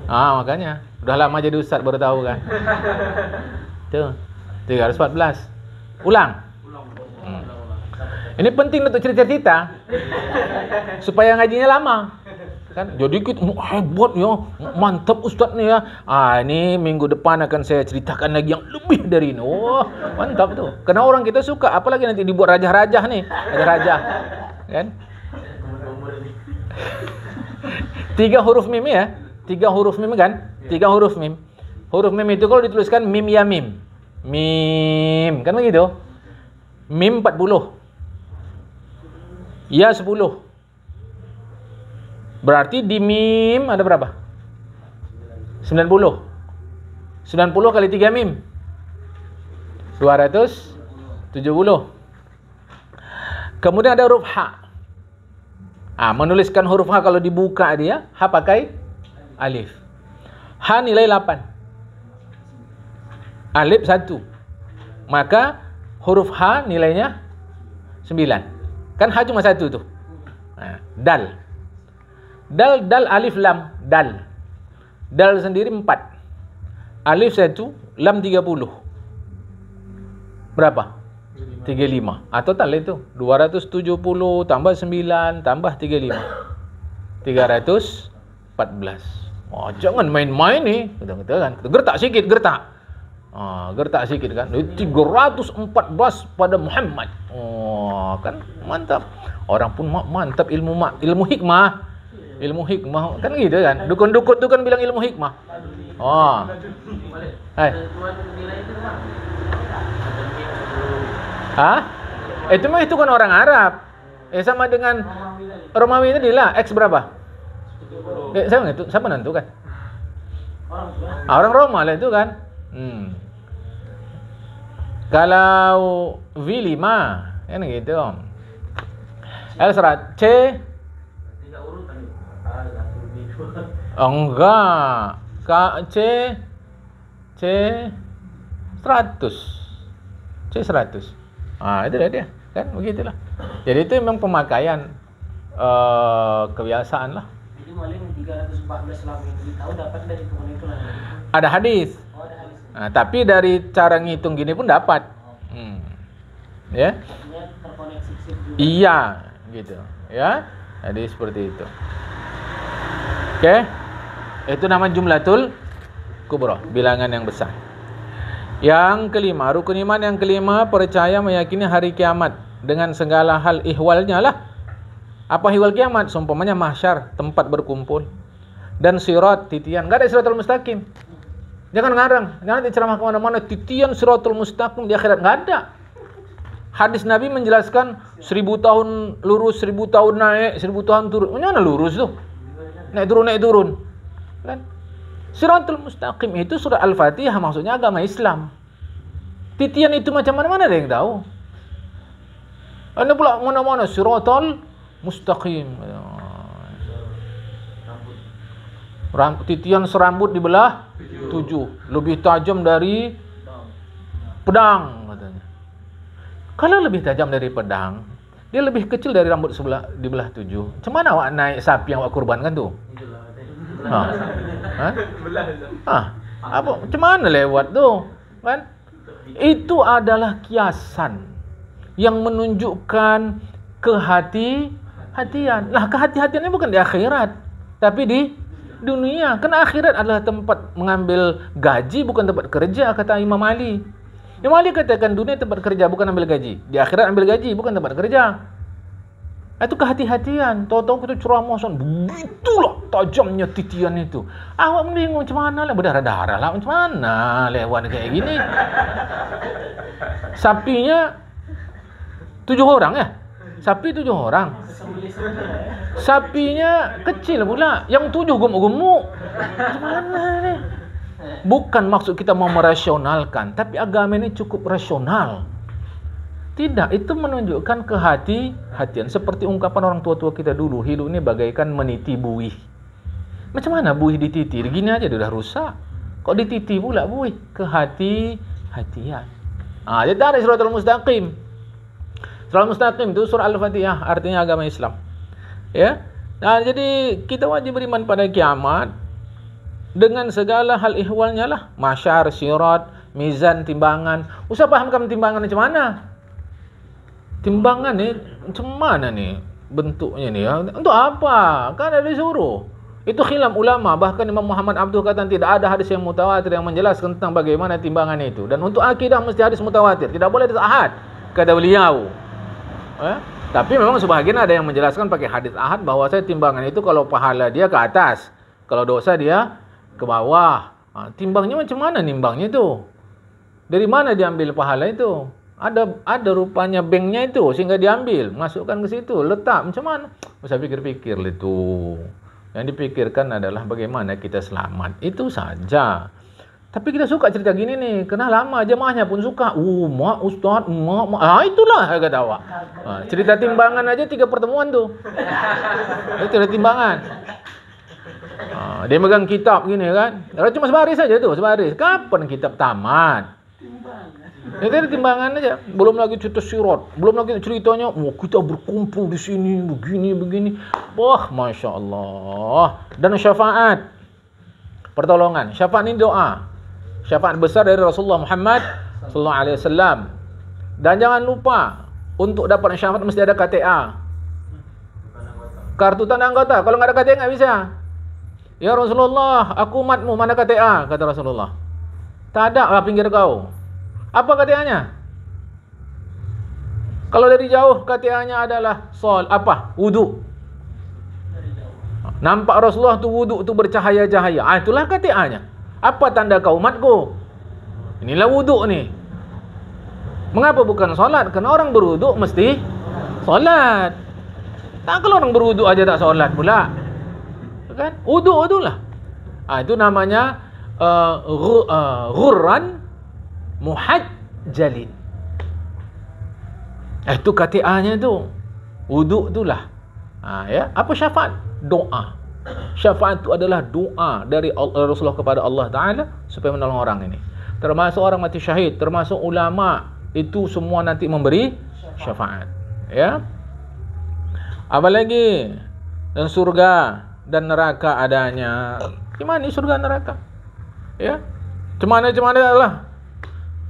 Makanya udah lama jadi ustaz baru tahu kan. Tuh 314. Ulang. Ini penting untuk cerita-cerita supaya ngajinya lama. Kan jadi kita hebat ya, mantap ustaz nih ya. Ini minggu depan akan saya ceritakan lagi yang lebih dari ini. Mantap tuh. Karena orang kita suka, apalagi nanti dibuat raja-raja nih, raja-raja. Kan? 3 huruf mim ya. 3 huruf mim kan? 3 huruf mim. Huruf mim itu kalau dituliskan mim ya mim. Mim, kan begitu? Mim 40. Ya 10. Berarti di mim ada berapa? 90. 90 kali 3 mim 270. Kemudian ada huruf H. Menuliskan huruf H kalau dibuka dia, H pakai alif. H nilai 8. Alif 1. Maka huruf H nilainya 9. Kan H cuma 1 tuh. Dal. Dal alif lam dal. Dal sendiri 4. Alif 1, lam 30. Berapa? 35. Total itu 270 tambah 9 tambah 35. 314. Jangan main-main nih. Betul kan? Gertak sikit, gertak. Gertak sikit kan. 314 pada Muhammad. Kan mantap. Orang pun mantap ilmu hikmah. Ilmu hikmah kan gitu kan. Dukun-dukun tu kan bilang ilmu hikmah. Itu mah itu kan orang Arab. Sama dengan Romawi tadi lah. X berapa? Siapa nentukan? Orang Roma lah itu kan. Kalau V5 kan gitu. L100 C enggak. C 100. C 100. Itu dia kan begitulah. Jadi itu memang pemakaian kebiasaan lah. Jadi maling 314 selama ini tahu dapat dari tukang itu lah. Ada hadis. Tapi dari cara ngitung gini pun dapat. Ya. Terkoneksi juga. Iya, gitu. Ya. Jadi seperti itu. Oke. Itu nama jumlatul kubra, bilangan yang besar. Yang kelima, rukun iman yang kelima, percaya meyakini hari kiamat dengan segala hal ihwalnya lah. Apa ihwal kiamat? Seumpamanya mahsyar, tempat berkumpul, dan sirat, titian. Enggak ada siratul mustaqim. Jangan ngarang, jangan diceramah kemana-mana titian siratul mustaqim di akhirat, enggak ada. Hadis Nabi menjelaskan 1000 tahun lurus, 1000 tahun naik, 1000 tahun turun. Mana lurus tuh? Naik turun. Kan? Siratul mustaqim itu surah Al-Fatihah, maksudnya agama Islam. Titian itu macam mana ada yang tahu? Anda pula mana-mana siratul mustaqim. Titian serambut dibelah 7, lebih tajam dari pedang katanya. Kalau lebih tajam dari pedang, dia lebih kecil dari rambut sebelah dibelah 7. Macam mana awak naik sapi yang awak kurbankan tuh? Apa? Macam mana lewat tuh? Kan? Itu adalah kiasan yang menunjukkan kehati-hatian. Lah kehati-hatiannya bukan di akhirat, tapi di dunia. Karena akhirat adalah tempat mengambil gaji, bukan tempat kerja, kata Imam Ali. Imam Ali katakan dunia tempat kerja, bukan ambil gaji. Di akhirat ambil gaji, bukan tempat kerja. Itu kehati-hatian. Tahu-tahu kita ceramah son, begitulah tajamnya titian itu. Awak bingung macam mana lah, berdarah-darah lah macam mana lewat kayak gini. Sapinya 7 orang ya? Sapi 7 orang. Sapinya kecil pula, yang 7 gemuk-gemuk. Macam mana nih? Bukan maksud kita mau merasionalkan, tapi agama ini cukup rasional. Tidak, itu menunjukkan kehati-hatian. Seperti ungkapan orang tua-tua kita dulu, hidup ini bagaikan meniti buih. Macam mana buih dititi? Gini aja udah rusak. Kok dititi pula buih? Kehati-hatian. Jadi ada Siratal Mustaqim. Siratal Mustaqim itu surah Al-Fatihah, artinya agama Islam. Ya. Nah, jadi kita wajib beriman pada kiamat dengan segala hal ihwalnya lah. Masyar, sirat, mizan, timbangan. Usah pahamkan timbangan macam mana? Timbangan nih macam mana nih bentuknya nih ya? Untuk apa? Kan ada disuruh. Itu khilaf ulama. Bahkan Imam Muhammad Abduh kata tidak ada hadis yang mutawatir yang menjelaskan tentang bagaimana timbangan itu. Dan untuk akidah mesti hadis mutawatir. Tidak boleh hadis ahad, kata beliau. Tapi memang sebahagian ada yang menjelaskan pakai hadis ahad bahwa timbangan itu kalau pahala dia ke atas, kalau dosa dia ke bawah. Timbangnya macam mana nimbangnya itu? Dari mana diambil pahala itu? Ada rupanya banknya itu sehingga diambil, masukkan ke situ, letak macam mana? Usah pikir-pikir itu. Yang dipikirkan adalah bagaimana kita selamat. Itu saja. Tapi kita suka cerita gini nih, kena lama jemaahnya pun suka. Mak ustaz, mak. Itulah kata awak. Cerita timbangan aja 3 pertemuan tuh. Itu ada timbangan. Dia megang kitab gini kan. Cuma sebaris saja tuh, sebaris. Kapan kitab tamat? Itu ada timbangan aja. Belum lagi cerita sirat, belum lagi ceritanya, kita berkumpul di sini begini. Wah, masya Allah. Dan syafaat, pertolongan. Syafaat ini doa. Syafaat besar dari Rasulullah Muhammad sallallahu alaihi wasallam. Dan jangan lupa untuk dapat syafaat mesti ada KTA. Kartu tanda anggota. Kalau nggak ada KTA nggak bisa. Ya Rasulullah, aku umatmu, mana KTA? Kata Rasulullah. Tak ada, pinggir kau. Apa KTA-nya? Kalau dari jauh KTA-nya adalah wudu. Nampak Rasulullah tu wudu tu bercahaya-cahaya. Itulah KTA-nya. Apa tanda kau umatku? Inilah wudu nih. Mengapa bukan solat? Karena orang berwudu mesti solat. Tak kalau orang berwudu aja tak solat pula. Kan? Wudu lah. Itu namanya ghurran muhajjalin. Itu KTA-nya tu. Wudu itulah. Ya, apa syafaat? Doa. Syafaat itu adalah doa dari Rasulullah kepada Allah Ta'ala supaya menolong orang ini. Termasuk orang mati syahid, termasuk ulama, itu semua nanti memberi syafaat. Ya. Apalagi dan surga dan neraka adanya. Gimana surga neraka? Ya. Cemana lah.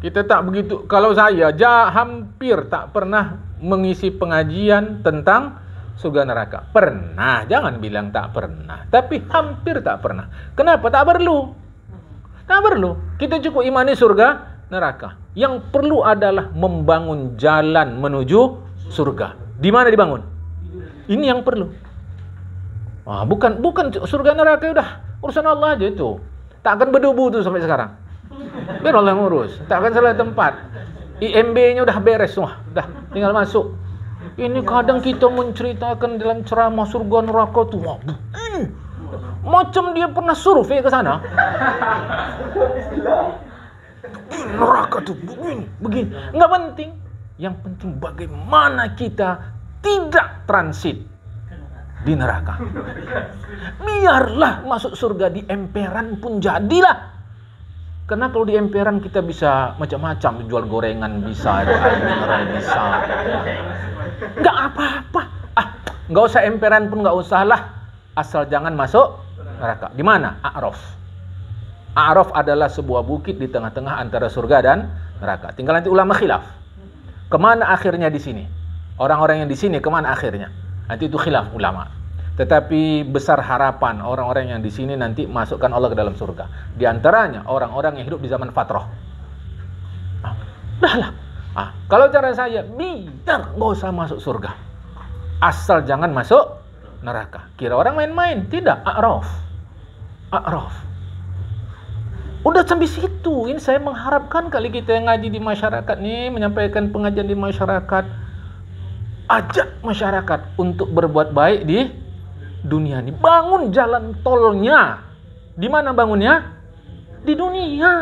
Kita tak begitu. Kalau saya hampir tak pernah mengisi pengajian tentang surga neraka. Pernah, jangan bilang tak pernah. Tapi hampir tak pernah. Kenapa? Tak perlu. Kita cukup imani surga neraka. Yang perlu adalah membangun jalan menuju surga. Di mana dibangun? Ini yang perlu. Bukan surga neraka udah urusan Allah aja itu. Tak akan berdebu tuh sampai sekarang. Biar Allah ngurus. Tak akan salah tempat. IMB-nya udah beres semua. Udah tinggal masuk. Ini kadang kita menceritakan dalam ceramah surga neraka tuh. Macam dia pernah survei ke sana. Neraka tuh begini. Enggak penting. Yang penting bagaimana kita tidak transit di neraka. Biarlah masuk surga di emperan pun jadilah. Karena kalau di emperan kita bisa macam-macam, jual gorengan bisa, air mineral bisa. Enggak apa-apa. Enggak usah emperan pun enggak usah lah. Asal jangan masuk neraka. Di mana? A'raf. A'raf adalah sebuah bukit di tengah-tengah antara surga dan neraka. Tinggal nanti ulama khilaf. Kemana akhirnya di sini? Orang-orang yang di sini kemana akhirnya? Nanti itu khilaf ulama. Tetapi besar harapan orang-orang yang di sini nanti masukkan Allah ke dalam surga. Di antaranya orang-orang yang hidup di zaman fatrah. Dah lah. Kalau cara saya, biar nggak usah masuk surga. Asal jangan masuk neraka. Kira orang main-main. Tidak. A'raf. Udah sampai situ. Ini saya mengharapkan kali kita yang ngaji di masyarakat nih, menyampaikan pengajian di masyarakat. Ajak masyarakat untuk berbuat baik di dunia ini. Bangun jalan tolnya. Di mana bangunnya? Di dunia.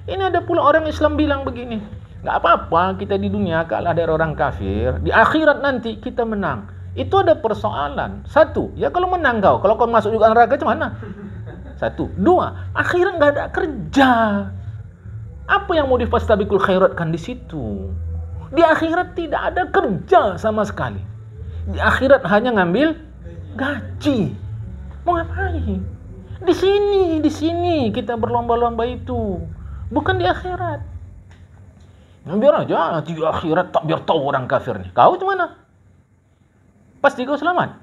Ini ada pula orang Islam bilang begini, nggak apa-apa kita di dunia kalah dari orang kafir, di akhirat nanti kita menang. Itu ada persoalan. Satu, ya kalau menang kau, kalau kau masuk juga neraka macam mana? Satu. Dua, akhirat nggak ada kerja. Apa yang mau difastabiqul khairatkan di situ? Di akhirat tidak ada kerja sama sekali. Di akhirat hanya ngambil gaji. Mau ngapain? Di sini kita berlomba-lomba itu. Bukan di akhirat. Biar aja di akhirat tak biar tahu orang kafir nih. Kau di mana? Pasti kau selamat.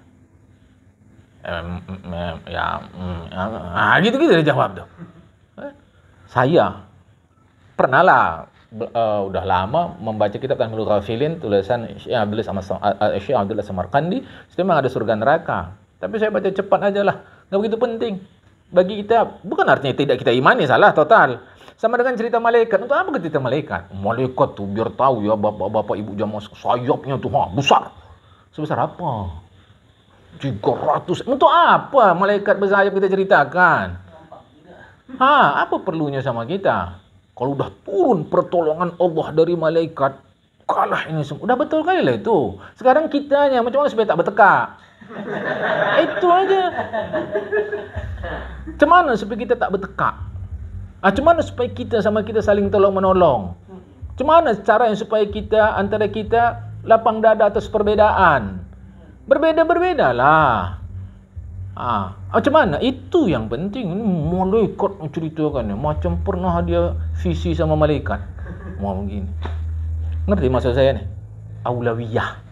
Gitu-gitu dia jawab tuh. Saya pernah lah, udah lama membaca kitab Tanbihul Ghafilin tulisan Syekh Abdullah Samarqandi. Itu memang ada surga neraka. Tapi saya baca cepat aja lah, nggak begitu penting. Bagi kita, bukan artinya tidak kita imani, salah total. Sama dengan cerita malaikat. Untuk apa cerita malaikat? Malaikat tuh biar tahu ya bapak-bapak ibu jamaah sayapnya tuh besar. Sebesar apa? 300. Untuk apa malaikat bersayap kita ceritakan? Apa perlunya sama kita? Kalau udah turun pertolongan Allah dari malaikat, kalah ini semua. Udah betul kali lah itu. Sekarang kitanya macam mana supaya tak bertekak? Itu aja. Macam mana supaya kita tak bertekak? Macam mana supaya kita sama kita saling tolong menolong? Macam mana cara yang supaya kita antara kita lapang dada atas perbedaan? Berbeda-berbeda lah. Macam mana? Itu yang penting. Malaikat menceritakannya. Macam pernah dia visi sama malaikat. Mau begini. Ngerti maksud saya nih? Aulawiyah.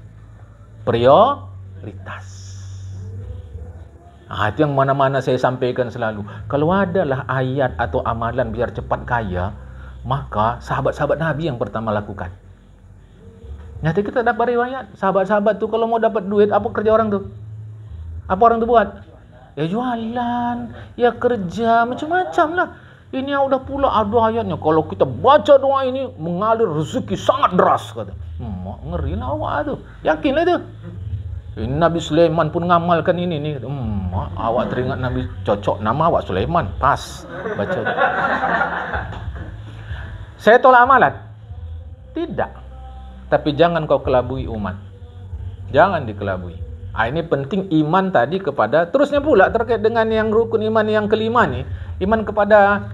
Prioritas. Itu yang mana-mana saya sampaikan selalu. Kalau adalah ayat atau amalan biar cepat kaya, maka sahabat-sahabat Nabi yang pertama lakukan. Nyata kita dapat riwayat. Sahabat-sahabat tuh kalau mau dapat duit, apa kerja orang tuh? Apa orang tuh buat? Ya jualan, ya kerja, macam-macam lah. Ini yang udah pula ada ayatnya. Kalau kita baca doa ini, mengalir rezeki sangat deras. Kata. Ngeri lah awak tuh. Yakin lah itu. Ini Nabi Sulaiman pun ngamalkan ini nih. Awak teringat Nabi, cocok nama awak Sulaiman. Pas. Baca. Saya tolak amalan? Tidak. Tapi jangan kau kelabui umat. Jangan dikelabui. Ini penting iman tadi kepada, terusnya pula terkait dengan yang rukun iman yang kelima nih, iman kepada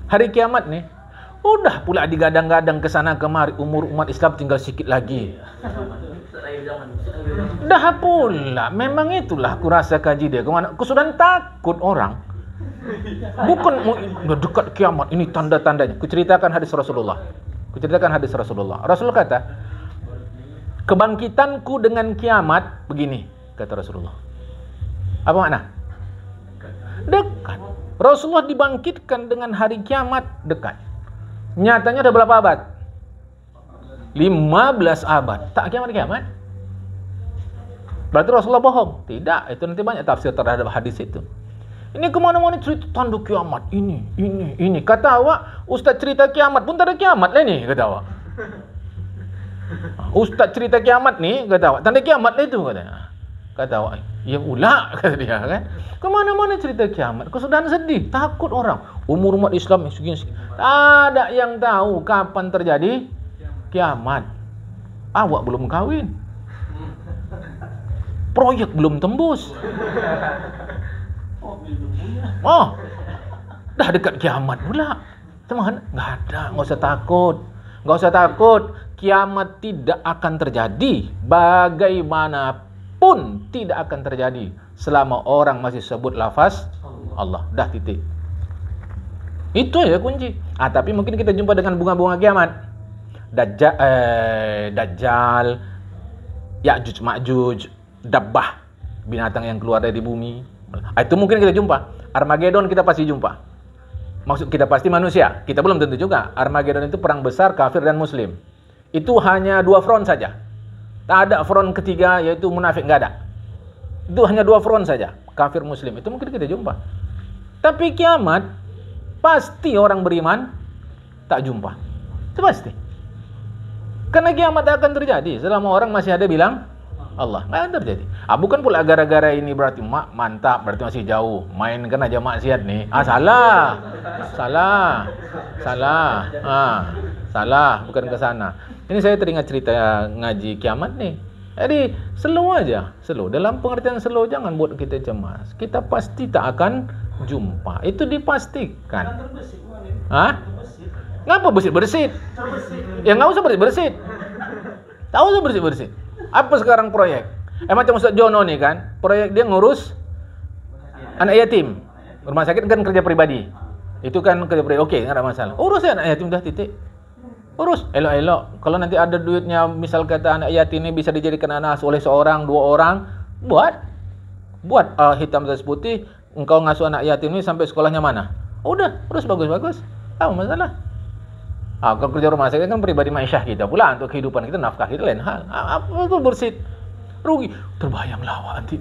hari kiamat nih. Udah pula digadang-gadang ke sana kemari, umur umat Islam tinggal sedikit lagi. Dah pula, memang itulah kurasa kaji dia. Kemana? Kesudahan takut orang. Bukan dekat kiamat, ini tanda-tandanya. Kuceritakan hadis Rasulullah. Rasul kata, kebangkitanku dengan kiamat begini, kata Rasulullah. Apa makna? Dekat. Rasulullah dibangkitkan dengan hari kiamat dekat. Nyatanya ada berapa abad? 15 abad. Tak kiamat-kiamat. Berarti Rasulullah bohong? Tidak. Itu nanti banyak tafsir terhadap hadis itu. Ini kemana-mana cerita tanda kiamat. Ini. Kata awak, Ustaz cerita kiamat pun tak ada kiamat lah ni, kata awak. Ustaz cerita kiamat ni, kata awak, tanda kiamat lah itu, kata awak. Ya pula, kata dia kan. Kemana-mana cerita kiamat. Kesudahan sedih, takut orang. Umur umat Islam segini. Tak ada yang tahu kapan terjadi kiamat. Awak belum kahwin. Proyek belum tembus. Dah dekat kiamat pula. Teman, enggak ada, enggak usah takut. Kiamat tidak akan terjadi. Bagaimanapun tidak akan terjadi selama orang masih sebut lafaz Allah. Dah titik. Itu ya kunci. Tapi mungkin kita jumpa dengan bunga-bunga kiamat. Dajjal, Ya'juj Ma'juj, Dabbah, binatang yang keluar dari bumi. Itu mungkin kita jumpa. Armageddon kita pasti jumpa. Maksud kita pasti manusia. Kita belum tentu juga. Armageddon itu perang besar kafir dan muslim. Itu hanya 2 front saja. Tak ada front ketiga yaitu munafik, enggak ada. Itu hanya 2 front saja, kafir muslim. Itu mungkin kita jumpa. Tapi kiamat pasti orang beriman tak jumpa. Itu pasti. Karena kiamat akan terjadi selama orang masih ada bilang Allah. Nggak terjadi. Bukan pula gara-gara ini berarti mantap, berarti masih jauh. Main kan aja maksiat nih. Salah. Salah, bukan ke sana. Ini saya teringat cerita ngaji kiamat nih. Jadi slow aja, slow. Dalam pengertian slow jangan buat kita cemas. Kita pasti tak akan jumpa. Itu dipastikan. Ngapa bersit-bersit? Ya nggak usah bersit-bersit. Tak usah bersit-bersit. Apa sekarang proyek? Macam Ustaz Jono nih kan, proyek dia ngurus anak yatim. Rumah sakit kan kerja pribadi. Itu kan kerja pribadi. Oke, nggak ada masalah. Urus ya anak yatim dah titik. Urus elok-elok. Kalau nanti ada duitnya, misal kata anak yatim ini bisa dijadikan anak asuh oleh seorang, 2 orang, buat hitam atas putih. Engkau ngasuh anak yatim ini sampai sekolahnya mana? Udah, urus bagus-bagus. Apa masalah? Kalau kerja rumah sakit kan pribadi maisyah kita pula, untuk kehidupan kita, nafkah kita lain hal. Apa itu bersit? Rugi. Terbayanglah awak nanti.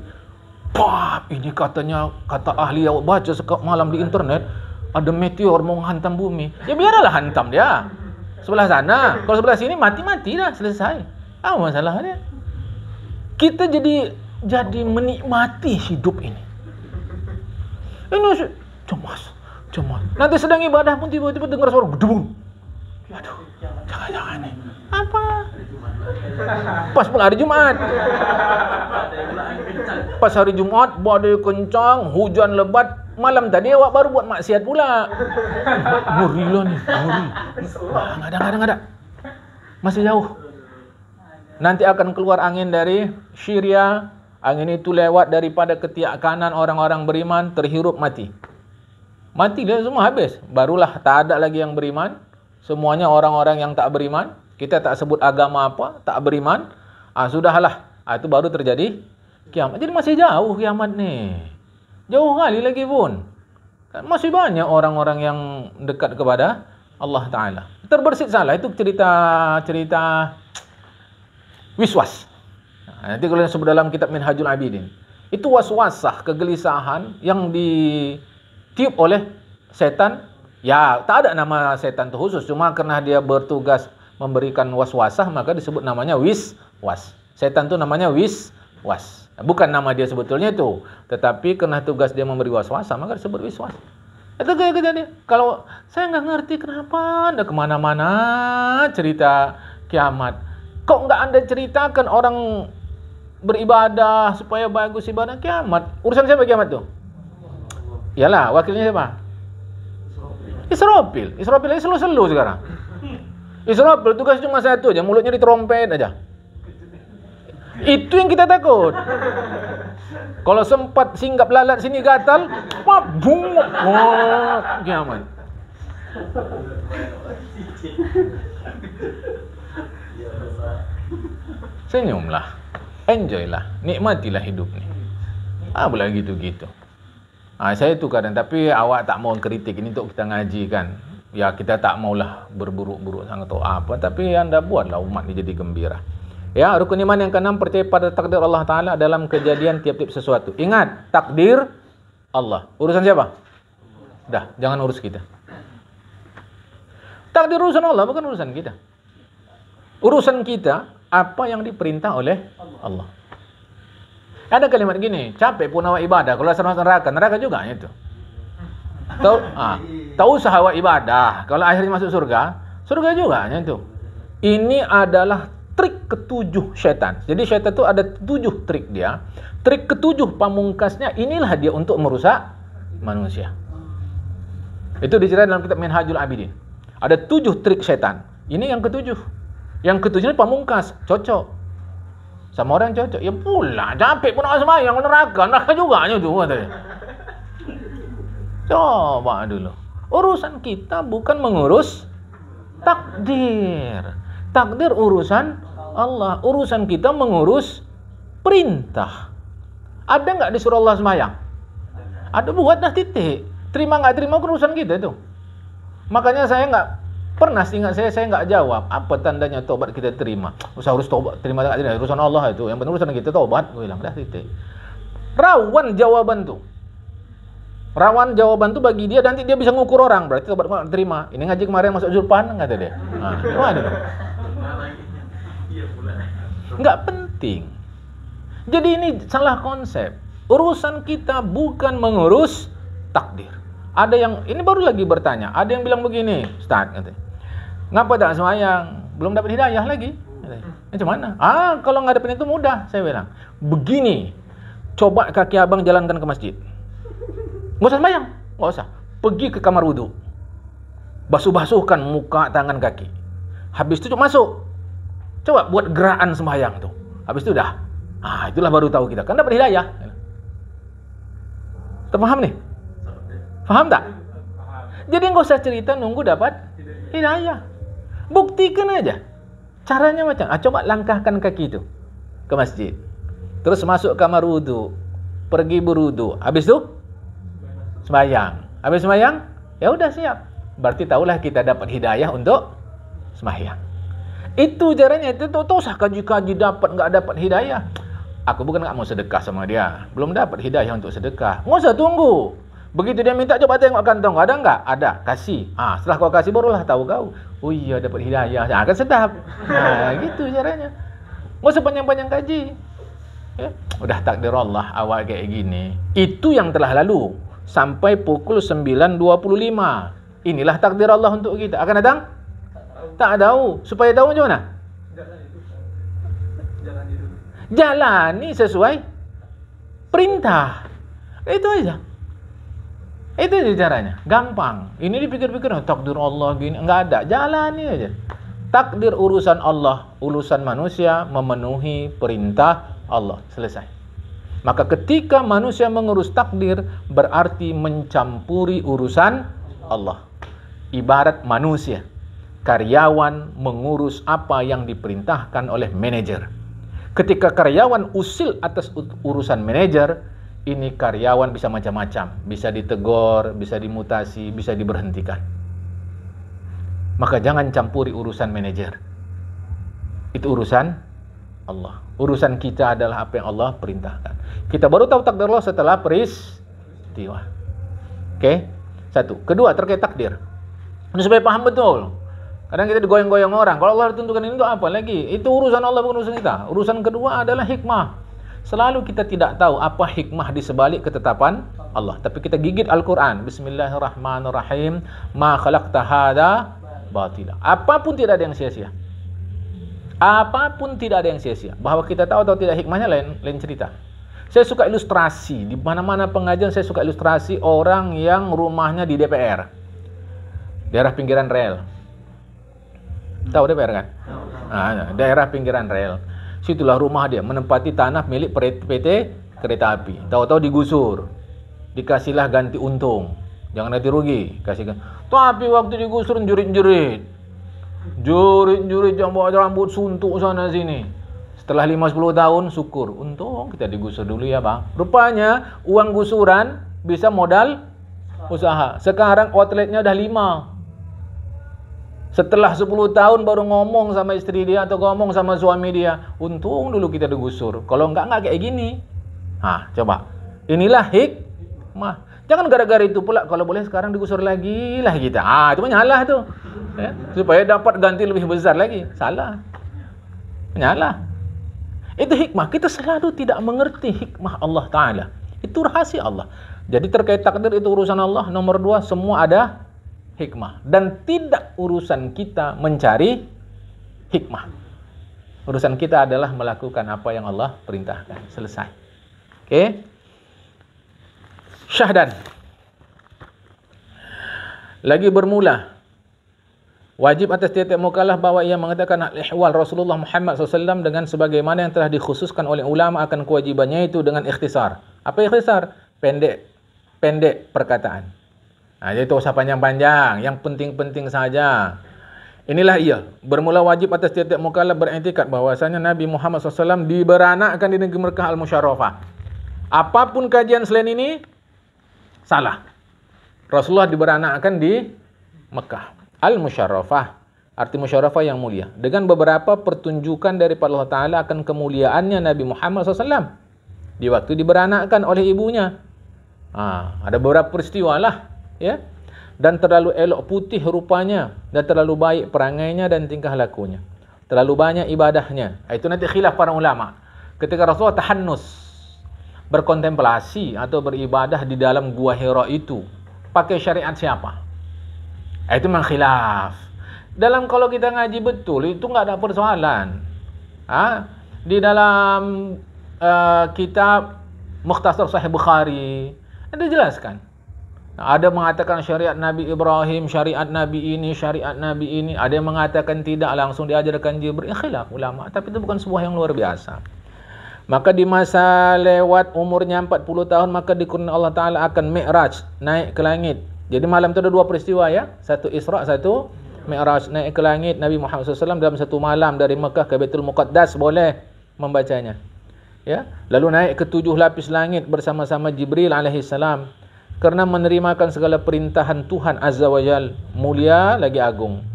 Ini katanya, kata ahli awak baca malam di internet, ada meteor mau menghantam bumi. Ya biarlah hantam dia. Sebelah sana. Kalau sebelah sini mati-mati dah, selesai. Apa masalahnya? Kita jadi menikmati hidup ini. Ini cemas. Nanti sedang ibadah pun tiba-tiba dengar suara gedung. Aduh, jangan-jangan nih. Apa? Pas pula hari Jumat. Pas hari Jumat, badai kencang, hujan lebat. Malam tadi awak baru buat maksiat pula. Ngeri lah nih, ngeri. Nggak ada. Masih jauh. Nanti akan keluar angin dari Syria. Angin itu lewat daripada ketiak kanan orang-orang beriman, terhirup mati. Mati dia semua habis. Barulah tak ada lagi yang beriman. Semuanya orang-orang yang tak beriman. Kita tak sebut agama apa, tak beriman. Sudahlah. Itu baru terjadi kiamat. Jadi masih jauh kiamat nih. Jauh kali lagi pun. Masih banyak orang-orang yang dekat kepada Allah Ta'ala. Terbersit salah. Itu cerita wiswas. Nanti kalau disebut dalam kitab Minhajul Abidin. Itu waswasah, kegelisahan yang ditiup oleh setan. Ya, tak ada nama setan itu khusus. Cuma karena dia bertugas memberikan waswasah, maka disebut namanya wiswas. Setan itu namanya wiswas. Bukan nama dia sebetulnya itu. Tetapi karena tugas dia memberi waswasah, maka disebut wiswas. Itu kayak kejadian. Kalau saya nggak ngerti kenapa Anda kemana-mana cerita kiamat. Kok nggak Anda ceritakan orang beribadah supaya bagus ibadah kiamat? Urusan siapa kiamat tuh? Iyalah, wakilnya siapa? Israfil aja selalu sekarang. Israfil tugas cuma satu aja, mulutnya diterompet aja. Itu yang kita takut. Kalau sempat singgap lalat sini gatal, bungok, kiamat. Senyumlah, enjoylah, nikmatilah hidup ni. Boleh gitu-gitu. Saya itu kadang, tapi awak tak mau kritik ini untuk kita ngaji kan. Ya kita tak maulah berburuk-buruk sangat atau apa, tapi anda buatlah umat ini jadi gembira. Ya, rukun iman yang keenam, percaya pada takdir Allah Ta'ala dalam kejadian tiap-tiap sesuatu. Ingat, takdir Allah. Urusan siapa? Dah, jangan urus kita. Takdir urusan Allah, bukan urusan kita. Urusan kita, apa yang diperintah oleh Allah. Ada kalimat gini, capek pun awak ibadah, kalau masuk neraka juga itu. Tak usah awak ibadah, kalau akhirnya masuk surga juga itu. Ini adalah trik ketujuh syaitan. Jadi syaitan itu ada 7 trik dia. Trik ketujuh pamungkasnya, inilah dia untuk merusak manusia. Itu diceritakan dalam kitab Minhajul Abidin. Ada 7 trik syaitan. Ini yang ketujuh. Yang ketujuh ini pamungkas, cocok. Sama orang cocok. Ya pula, capek pun awak semayang, neraka juga itu katanya. Coba dulu. Urusan kita bukan mengurus takdir. Takdir urusan Allah. Urusan kita mengurus perintah. Ada nggak disuruh Allah semayang? Ada, buat dah titik. Terima nggak terima urusan kita itu. Makanya saya nggak pernah, ingat saya nggak jawab. Apa tandanya tobat kita terima? Usah harus tobat terima tak terima, urusan Allah itu. Yang penting urusan kita tobat. Gue bilang dah titik. Rawan jawaban tuh. Rawan jawaban tuh bagi dia, nanti dia bisa ngukur orang. Berarti tobat nggak terima. Ini ngaji kemarin masuk Zulpan kata dia. Gimana dong? Nggak penting. Jadi ini salah konsep. Urusan kita bukan mengurus takdir. Ada yang, ini baru lagi bertanya, ada yang bilang begini, Ustaz, katanya, ngapa tak sembahyang? Belum dapat hidayah lagi. Macam mana? Kalau ngadepin itu mudah, saya bilang. Begini, coba kaki abang jalankan ke masjid. Nggak usah sembahyang, nggak usah. Pergi ke kamar wudhu, basuh-basuhkan muka, tangan, kaki. Habis itu masuk. Coba buat gerakan sembahyang tuh. Habis itu udah. Itulah baru tahu kita. Kan dapat hidayah. Terpaham nih? Faham tak? Jadi nggak usah cerita nunggu dapat hidayah. Buktikan aja. Caranya macam, coba langkahkan kaki itu ke masjid. Terus masuk kamar wudu, pergi berwudu. Habis itu sembahyang. Habis sembahyang, ya udah siap. Berarti tahulah kita dapat hidayah untuk sembahyang. Itu caranya. Itu tak usah kaji-kaji dapat nggak dapat hidayah. Aku bukan nggak mau sedekah sama dia. Belum dapat hidayah untuk sedekah. Nggak usah tunggu. Begitu dia minta, coba tengok kantong. Ada nggak? Ada. Kasih. Setelah kau kasih barulah tahu kau. Oh iya dapat hidayah. Kan sedap. Gitu caranya. Nggak usah panjang-panjang kaji. Ya. Udah takdir Allah awak kayak gini. Itu yang telah lalu. Sampai pukul 9.25. Inilah takdir Allah untuk kita. Akan datang? Tak tahu. Supaya tahu macam mana? Jalani sesuai perintah. Itu aja. Itu aja caranya. Gampang. Ini dipikir-pikir, takdir Allah gini. Enggak ada. Jalani aja. Takdir urusan Allah, urusan manusia memenuhi perintah Allah. Selesai. Maka ketika manusia mengurus takdir, berarti mencampuri urusan Allah. Ibarat manusia, karyawan mengurus apa yang diperintahkan oleh manajer. Ketika karyawan usil atas urusan manajer, ini karyawan bisa macam-macam. Bisa ditegur, bisa dimutasi, bisa diberhentikan. Maka jangan campuri urusan manajer. Itu urusan Allah. Urusan kita adalah apa yang Allah perintahkan. Kita baru tahu takdir Allah setelah peristiwa. Oke? Satu. Kedua, terkait takdir. Ini supaya paham betul. Kadang kita digoyang-goyang orang. Kalau Allah tentukan ini untuk apa lagi? Itu urusan Allah, bukan urusan kita. Urusan kedua adalah hikmah. Selalu kita tidak tahu apa hikmah di sebalik ketetapan Allah. Tapi kita gigit Al-Quran. Bismillahirrahmanirrahim. Ma khalaqta hadza batila. Apapun tidak ada yang sia-sia. Apapun tidak ada yang sia-sia. Bahwa kita tahu atau tidak hikmahnya lain cerita. Saya suka ilustrasi. Di mana-mana pengajian saya suka ilustrasi orang yang rumahnya di DPR. Daerah pinggiran rel. Tahu DPR kan? Daerah pinggiran rel. Situlah rumah dia, menempati tanah milik PT Kereta Api. Tahu-tahu digusur. Dikasihlah ganti untung. Jangan ganti rugi, kasihkan. Tapi waktu digusur jerit-jerit. Jerit-jerit jambak rambut suntuk sana sini. Setelah 5-10 tahun syukur. Untung kita digusur dulu ya, Bang. Rupanya uang gusuran bisa modal usaha. Sekarang outletnya udah 5. Setelah 10 tahun baru ngomong sama istri dia atau ngomong sama suami dia, untung dulu kita digusur. Kalau enggak kayak gini. Coba. Inilah hikmah. Jangan gara-gara itu pula kalau boleh sekarang digusur lagi lah kita. Itu menyalah tuh. Ya, supaya dapat ganti lebih besar lagi. Salah. Menyalah. Itu hikmah. Kita selalu tidak mengerti hikmah Allah Ta'ala. Itu rahasia Allah. Jadi terkait takdir itu urusan Allah. Nomor 2, semua ada hikmah. Dan tidak urusan kita mencari hikmah. Urusan kita adalah melakukan apa yang Allah perintahkan. Selesai. Oke? Syahdan. Lagi bermula. Wajib atas tiap-tiap mukallaf bahwa ia mengatakan al-ihwal Rasulullah Muhammad SAW dengan sebagaimana yang telah dikhususkan oleh ulama akan kewajibannya itu dengan ikhtisar. Apa ikhtisar? Pendek perkataan. Jadi tak usah panjang-panjang, yang penting-penting saja. Inilah ia, bermula wajib atas tiap-tiap mukallaf beriktikad bahwasanya Nabi Muhammad SAW diberanakkan di negeri Mekah Al-Musyarrafah. Apapun kajian selain ini, salah. Rasulullah diberanakkan di Mekah Al-Musyarrafah, arti musyarrafah yang mulia. Dengan beberapa pertunjukan daripada Allah Ta'ala akan kemuliaannya Nabi Muhammad SAW. Di waktu diberanakkan oleh ibunya. Ada beberapa peristiwa lah. Ya, dan terlalu elok putih rupanya, dan terlalu baik perangainya dan tingkah lakunya, terlalu banyak ibadahnya. Itu nanti khilaf para ulama. Ketika Rasulullah tahannus, berkontemplasi atau beribadah di dalam gua Hira itu, pakai syariat siapa? Itu memang khilaf. Dalam kalau kita ngaji betul, itu nggak ada persoalan. Di dalam kitab Mukhtasar Sahih Bukhari, ada jelaskan. Ada mengatakan syariat Nabi Ibrahim, syariat Nabi ini, syariat Nabi ini. Ada yang mengatakan tidak, langsung diajarkan Jibril. Khilaf ulama, tapi itu bukan sebuah yang luar biasa. Maka di masa lewat umurnya 40 tahun, maka dikurniai Allah Ta'ala akan mi'raj, naik ke langit. Jadi malam itu ada dua peristiwa ya. Satu Isra, satu mi'raj, naik ke langit. Nabi Muhammad SAW dalam satu malam dari Mekah ke Baitul Muqaddas, boleh membacanya. Ya, lalu naik ke 7 lapis langit bersama-sama Jibril alaihissalam. Karena menerimakan segala perintahan Tuhan Azza wa Jal, mulia lagi agung,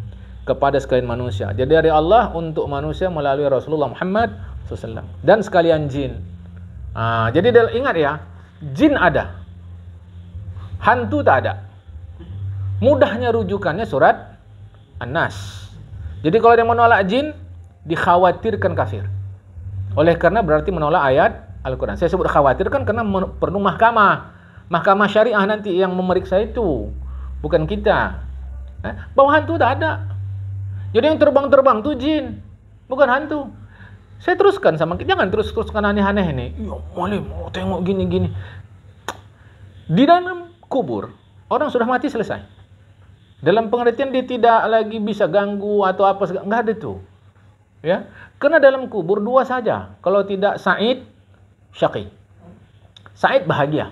kepada sekalian manusia. Jadi dari Allah untuk manusia melalui Rasulullah Muhammad SAW. Dan sekalian jin. Jadi ingat ya, jin ada, hantu tak ada. Mudahnya rujukannya surat An-Nas. Jadi kalau dia menolak jin, dikhawatirkan kafir. Oleh karena berarti menolak ayat Al-Quran. Saya sebut khawatirkan karena perlu mahkamah syariah nanti yang memeriksa itu, bukan kita. Bahwa hantu tak ada. Jadi yang terbang-terbang tu jin, bukan hantu. Saya teruskan sama kita, jangan teruskan aneh-aneh ini. Ya, mau tengok gini-gini. Di dalam kubur, orang sudah mati selesai. Dalam pengertian dia tidak lagi bisa ganggu atau apa, enggak ada tuh. Ya, karena dalam kubur dua saja. Kalau tidak Sa'id, Syaqi. Sa'id bahagia.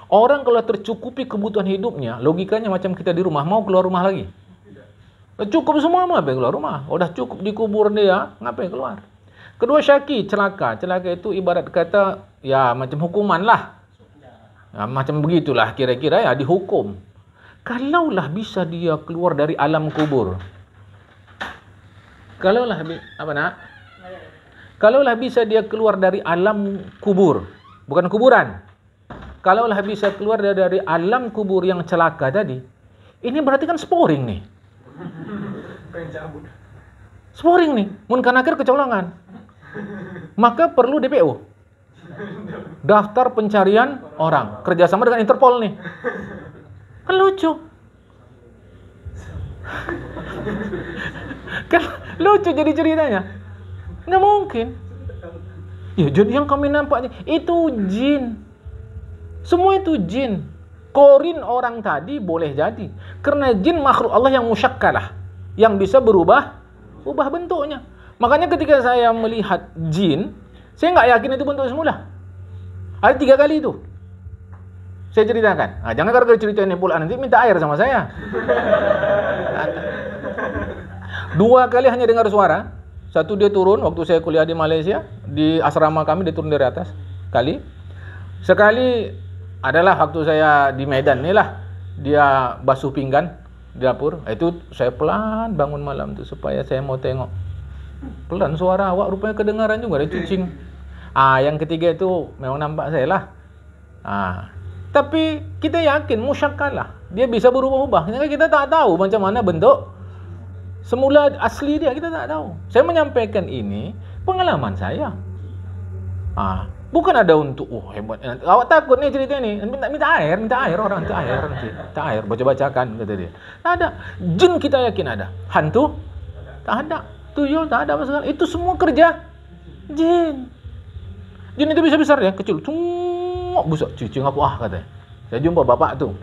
Orang kalau tercukupi kebutuhan hidupnya, logikanya macam kita di rumah, mau keluar rumah lagi? Cukup semua, ngapain keluar rumah? Udah cukup di kubur dia, ngapain keluar? Kedua Syaqi, celaka. Celaka itu ibarat kata, ya macam hukuman lah. Ya, macam begitulah kira-kira ya, dihukum. Kalaulah bisa dia keluar dari alam kubur. Kalaulah bisa dia keluar dari alam kubur, bukan kuburan. Kalaulah bisa keluar dari alam kubur yang celaka tadi, ini berarti kan sporing nih. Sporing nih, munkanakir kecolongan. Maka perlu DPO, daftar pencarian orang, kerjasama dengan Interpol nih. Kan lucu. Kan lucu jadi ceritanya. Nggak mungkin. Ya, jadi yang kami nampaknya itu jin. Semua itu jin. Korin orang tadi boleh jadi. Karena jin makhluk Allah yang musyakkalah, yang bisa berubah bentuknya. Makanya ketika saya melihat jin, saya nggak yakin itu bentuk semula. Ada 3 kali itu. Saya ceritakan. Jangan gara-gara cerita ini pula nanti minta air sama saya. 2 kali hanya dengar suara. Satu dia turun waktu saya kuliah di Malaysia, di asrama kami dia turun dari atas. Sekali adalah waktu saya di Medan nih lah, dia basuh pinggan di dapur. Itu saya pelan bangun malam tu supaya saya mau tengok. Pelan suara awak rupanya kedengaran juga, ada cucing. Yang ketiga itu memang nampak saya lah. Tapi kita yakin musyakkalah, dia bisa berubah-ubah. Kita tak tahu macam mana bentuk semula asli dia, kita tak tahu. Saya menyampaikan ini pengalaman saya. Bukan ada untuk hebat. Awak takut nih cerita ini. Minta air orang, minta air, baca-bacakan kata dia. Tak ada. Jin kita yakin ada. Hantu tak ada. Tuyul tak ada apa sekali. Itu semua kerja jin. Jin itu bisa besar ya, kecil. Cuma busuk cicing apa katanya. Saya jumpa bapak tu.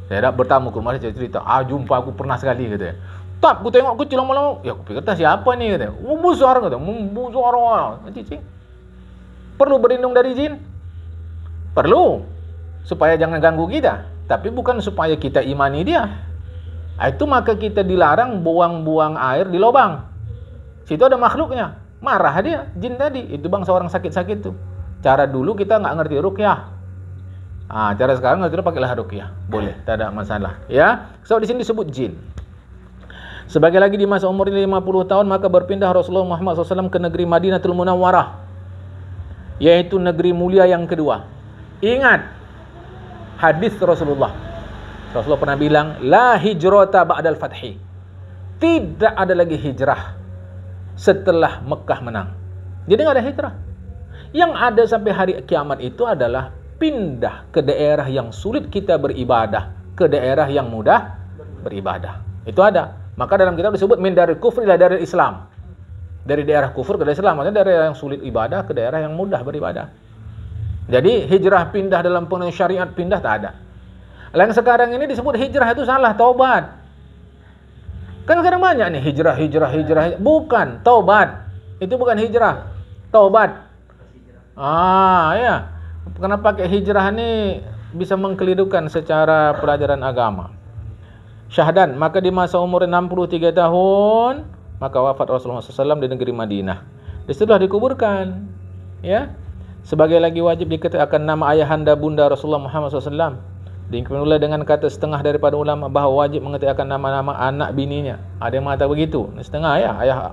Saya dah bertamu ke rumah, saya cerita, jumpa aku pernah sekali katanya. Tak, aku tengok kecil lama-lama. Ya aku pikir siapa ni katanya. Besar katanya. Besar cicing. Perlu berlindung dari jin? Perlu. Supaya jangan ganggu kita. Tapi bukan supaya kita imani dia. Itu maka kita dilarang buang-buang air di lubang. Situ ada makhluknya. Marah dia, jin tadi. Itu bangsa orang sakit-sakit tu. Cara dulu kita nggak ngerti ruqyah. Cara sekarang ngerti pakailah ruqyah. Boleh, tak ada masalah. Ya. So di sini disebut jin. Sebagai lagi di masa umur 50 tahun, maka berpindah Rasulullah Muhammad SAW ke negeri Madinatul Munawwarah, yaitu negeri mulia yang kedua. Ingat hadis Rasulullah pernah bilang, la hijrata ba'dal fathi. Tidak ada lagi hijrah setelah Mekah menang. Jadi enggak ada hijrah. Yang ada sampai hari kiamat itu adalah pindah ke daerah yang sulit kita beribadah ke daerah yang mudah beribadah. Itu ada. Maka dalam kitab disebut min dari kufur ila dari Islam. Dari daerah kufur ke daerah Islam, maksudnya dari daerah yang sulit ibadah ke daerah yang mudah beribadah. Jadi hijrah pindah dalam penuh syariat pindah tak ada. Yang sekarang ini disebut hijrah itu salah, taubat. Kan sekarang banyak nih hijrah. Bukan, taubat. Itu bukan hijrah, taubat. Ya. Kenapa pakai hijrah ini bisa mengkelirukan secara pelajaran agama. Syahdan, maka di masa umur 63 tahun, maka wafat Rasulullah SAW di negeri Madinah. Disitulah dikuburkan. Ya. Sebagai lagi wajib dikatakan nama ayahanda bunda Rasulullah Muhammad SAW. Dikatakan dengan kata setengah daripada ulama bahawa wajib mengatakan nama-nama anak bininya. Ada yang mengatakan begitu. Setengah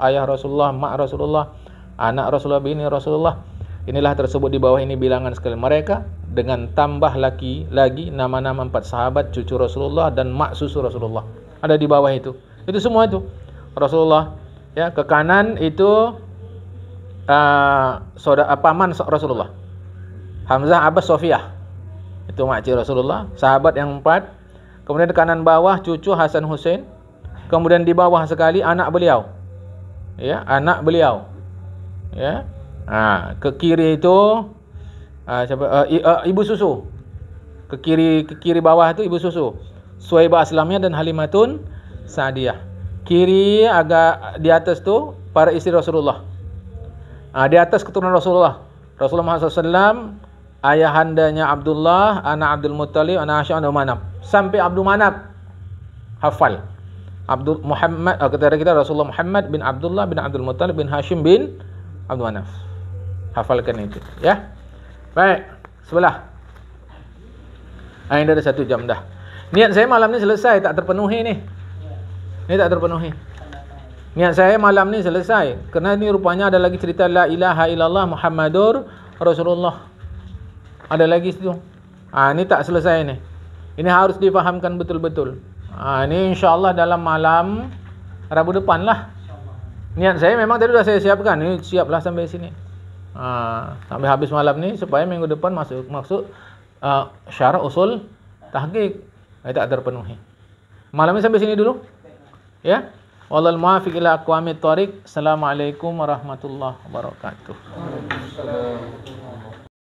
ayah Rasulullah, mak Rasulullah, anak Rasulullah, bini Rasulullah. Inilah tersebut di bawah ini bilangan sekali mereka dengan tambah lagi nama-nama 4 sahabat, cucu Rasulullah dan mak susu Rasulullah. Ada di bawah itu. Itu semua itu. Rasulullah, ya, ke kanan itu paman Rasulullah. Hamzah, Abbas, Sofiyah. Itu makcik Rasulullah, sahabat yang 4. Kemudian di kanan bawah cucu Hasan Hussein. Kemudian di bawah sekali anak beliau. Ya, anak beliau. Ya. Ke kiri itu ibu susu. Ke kiri bawah itu ibu susu. Suhaibah Aslamiyah dan Halimatun Sa'diyah. Kiri agak di atas tu para istri Rasulullah. Di atas keturunan Rasulullah. Rasulullah SAW, ayahandanya Abdullah, anak Abdul Muttalib, anak Hashim, anak Manaf. Sampai Abdul Manaf hafal. Abdul Muhammad, kata kita Rasulullah Muhammad bin Abdullah bin Abdul Muttalib bin Hashim bin Abdul Manaf. Hafalkan itu, ya. Baik, sebelah. Ini dah 1 jam dah. Niat saya malam ni selesai, tak terpenuhi ni. Ini tak terpenuhi. Niat saya malam ni selesai. Kerana ni rupanya ada lagi cerita la ilaha illallah Muhammadur Rasulullah. Ada lagi situ. Ini tak selesai ni. Ini harus difahamkan betul-betul. Ini insya-Allah dalam malam Rabu depan lah. Niat saya memang tadi sudah saya siapkan. Ini siaplah sampai sini. Sampai habis malam ni supaya minggu depan masuk syarah usul tahqiq. Tak terpenuhi. Malam ni sampai sini dulu. Ya. Wallahul muwaffiq ila aqwamit thoriq. Assalamualaikum warahmatullahi wabarakatuh.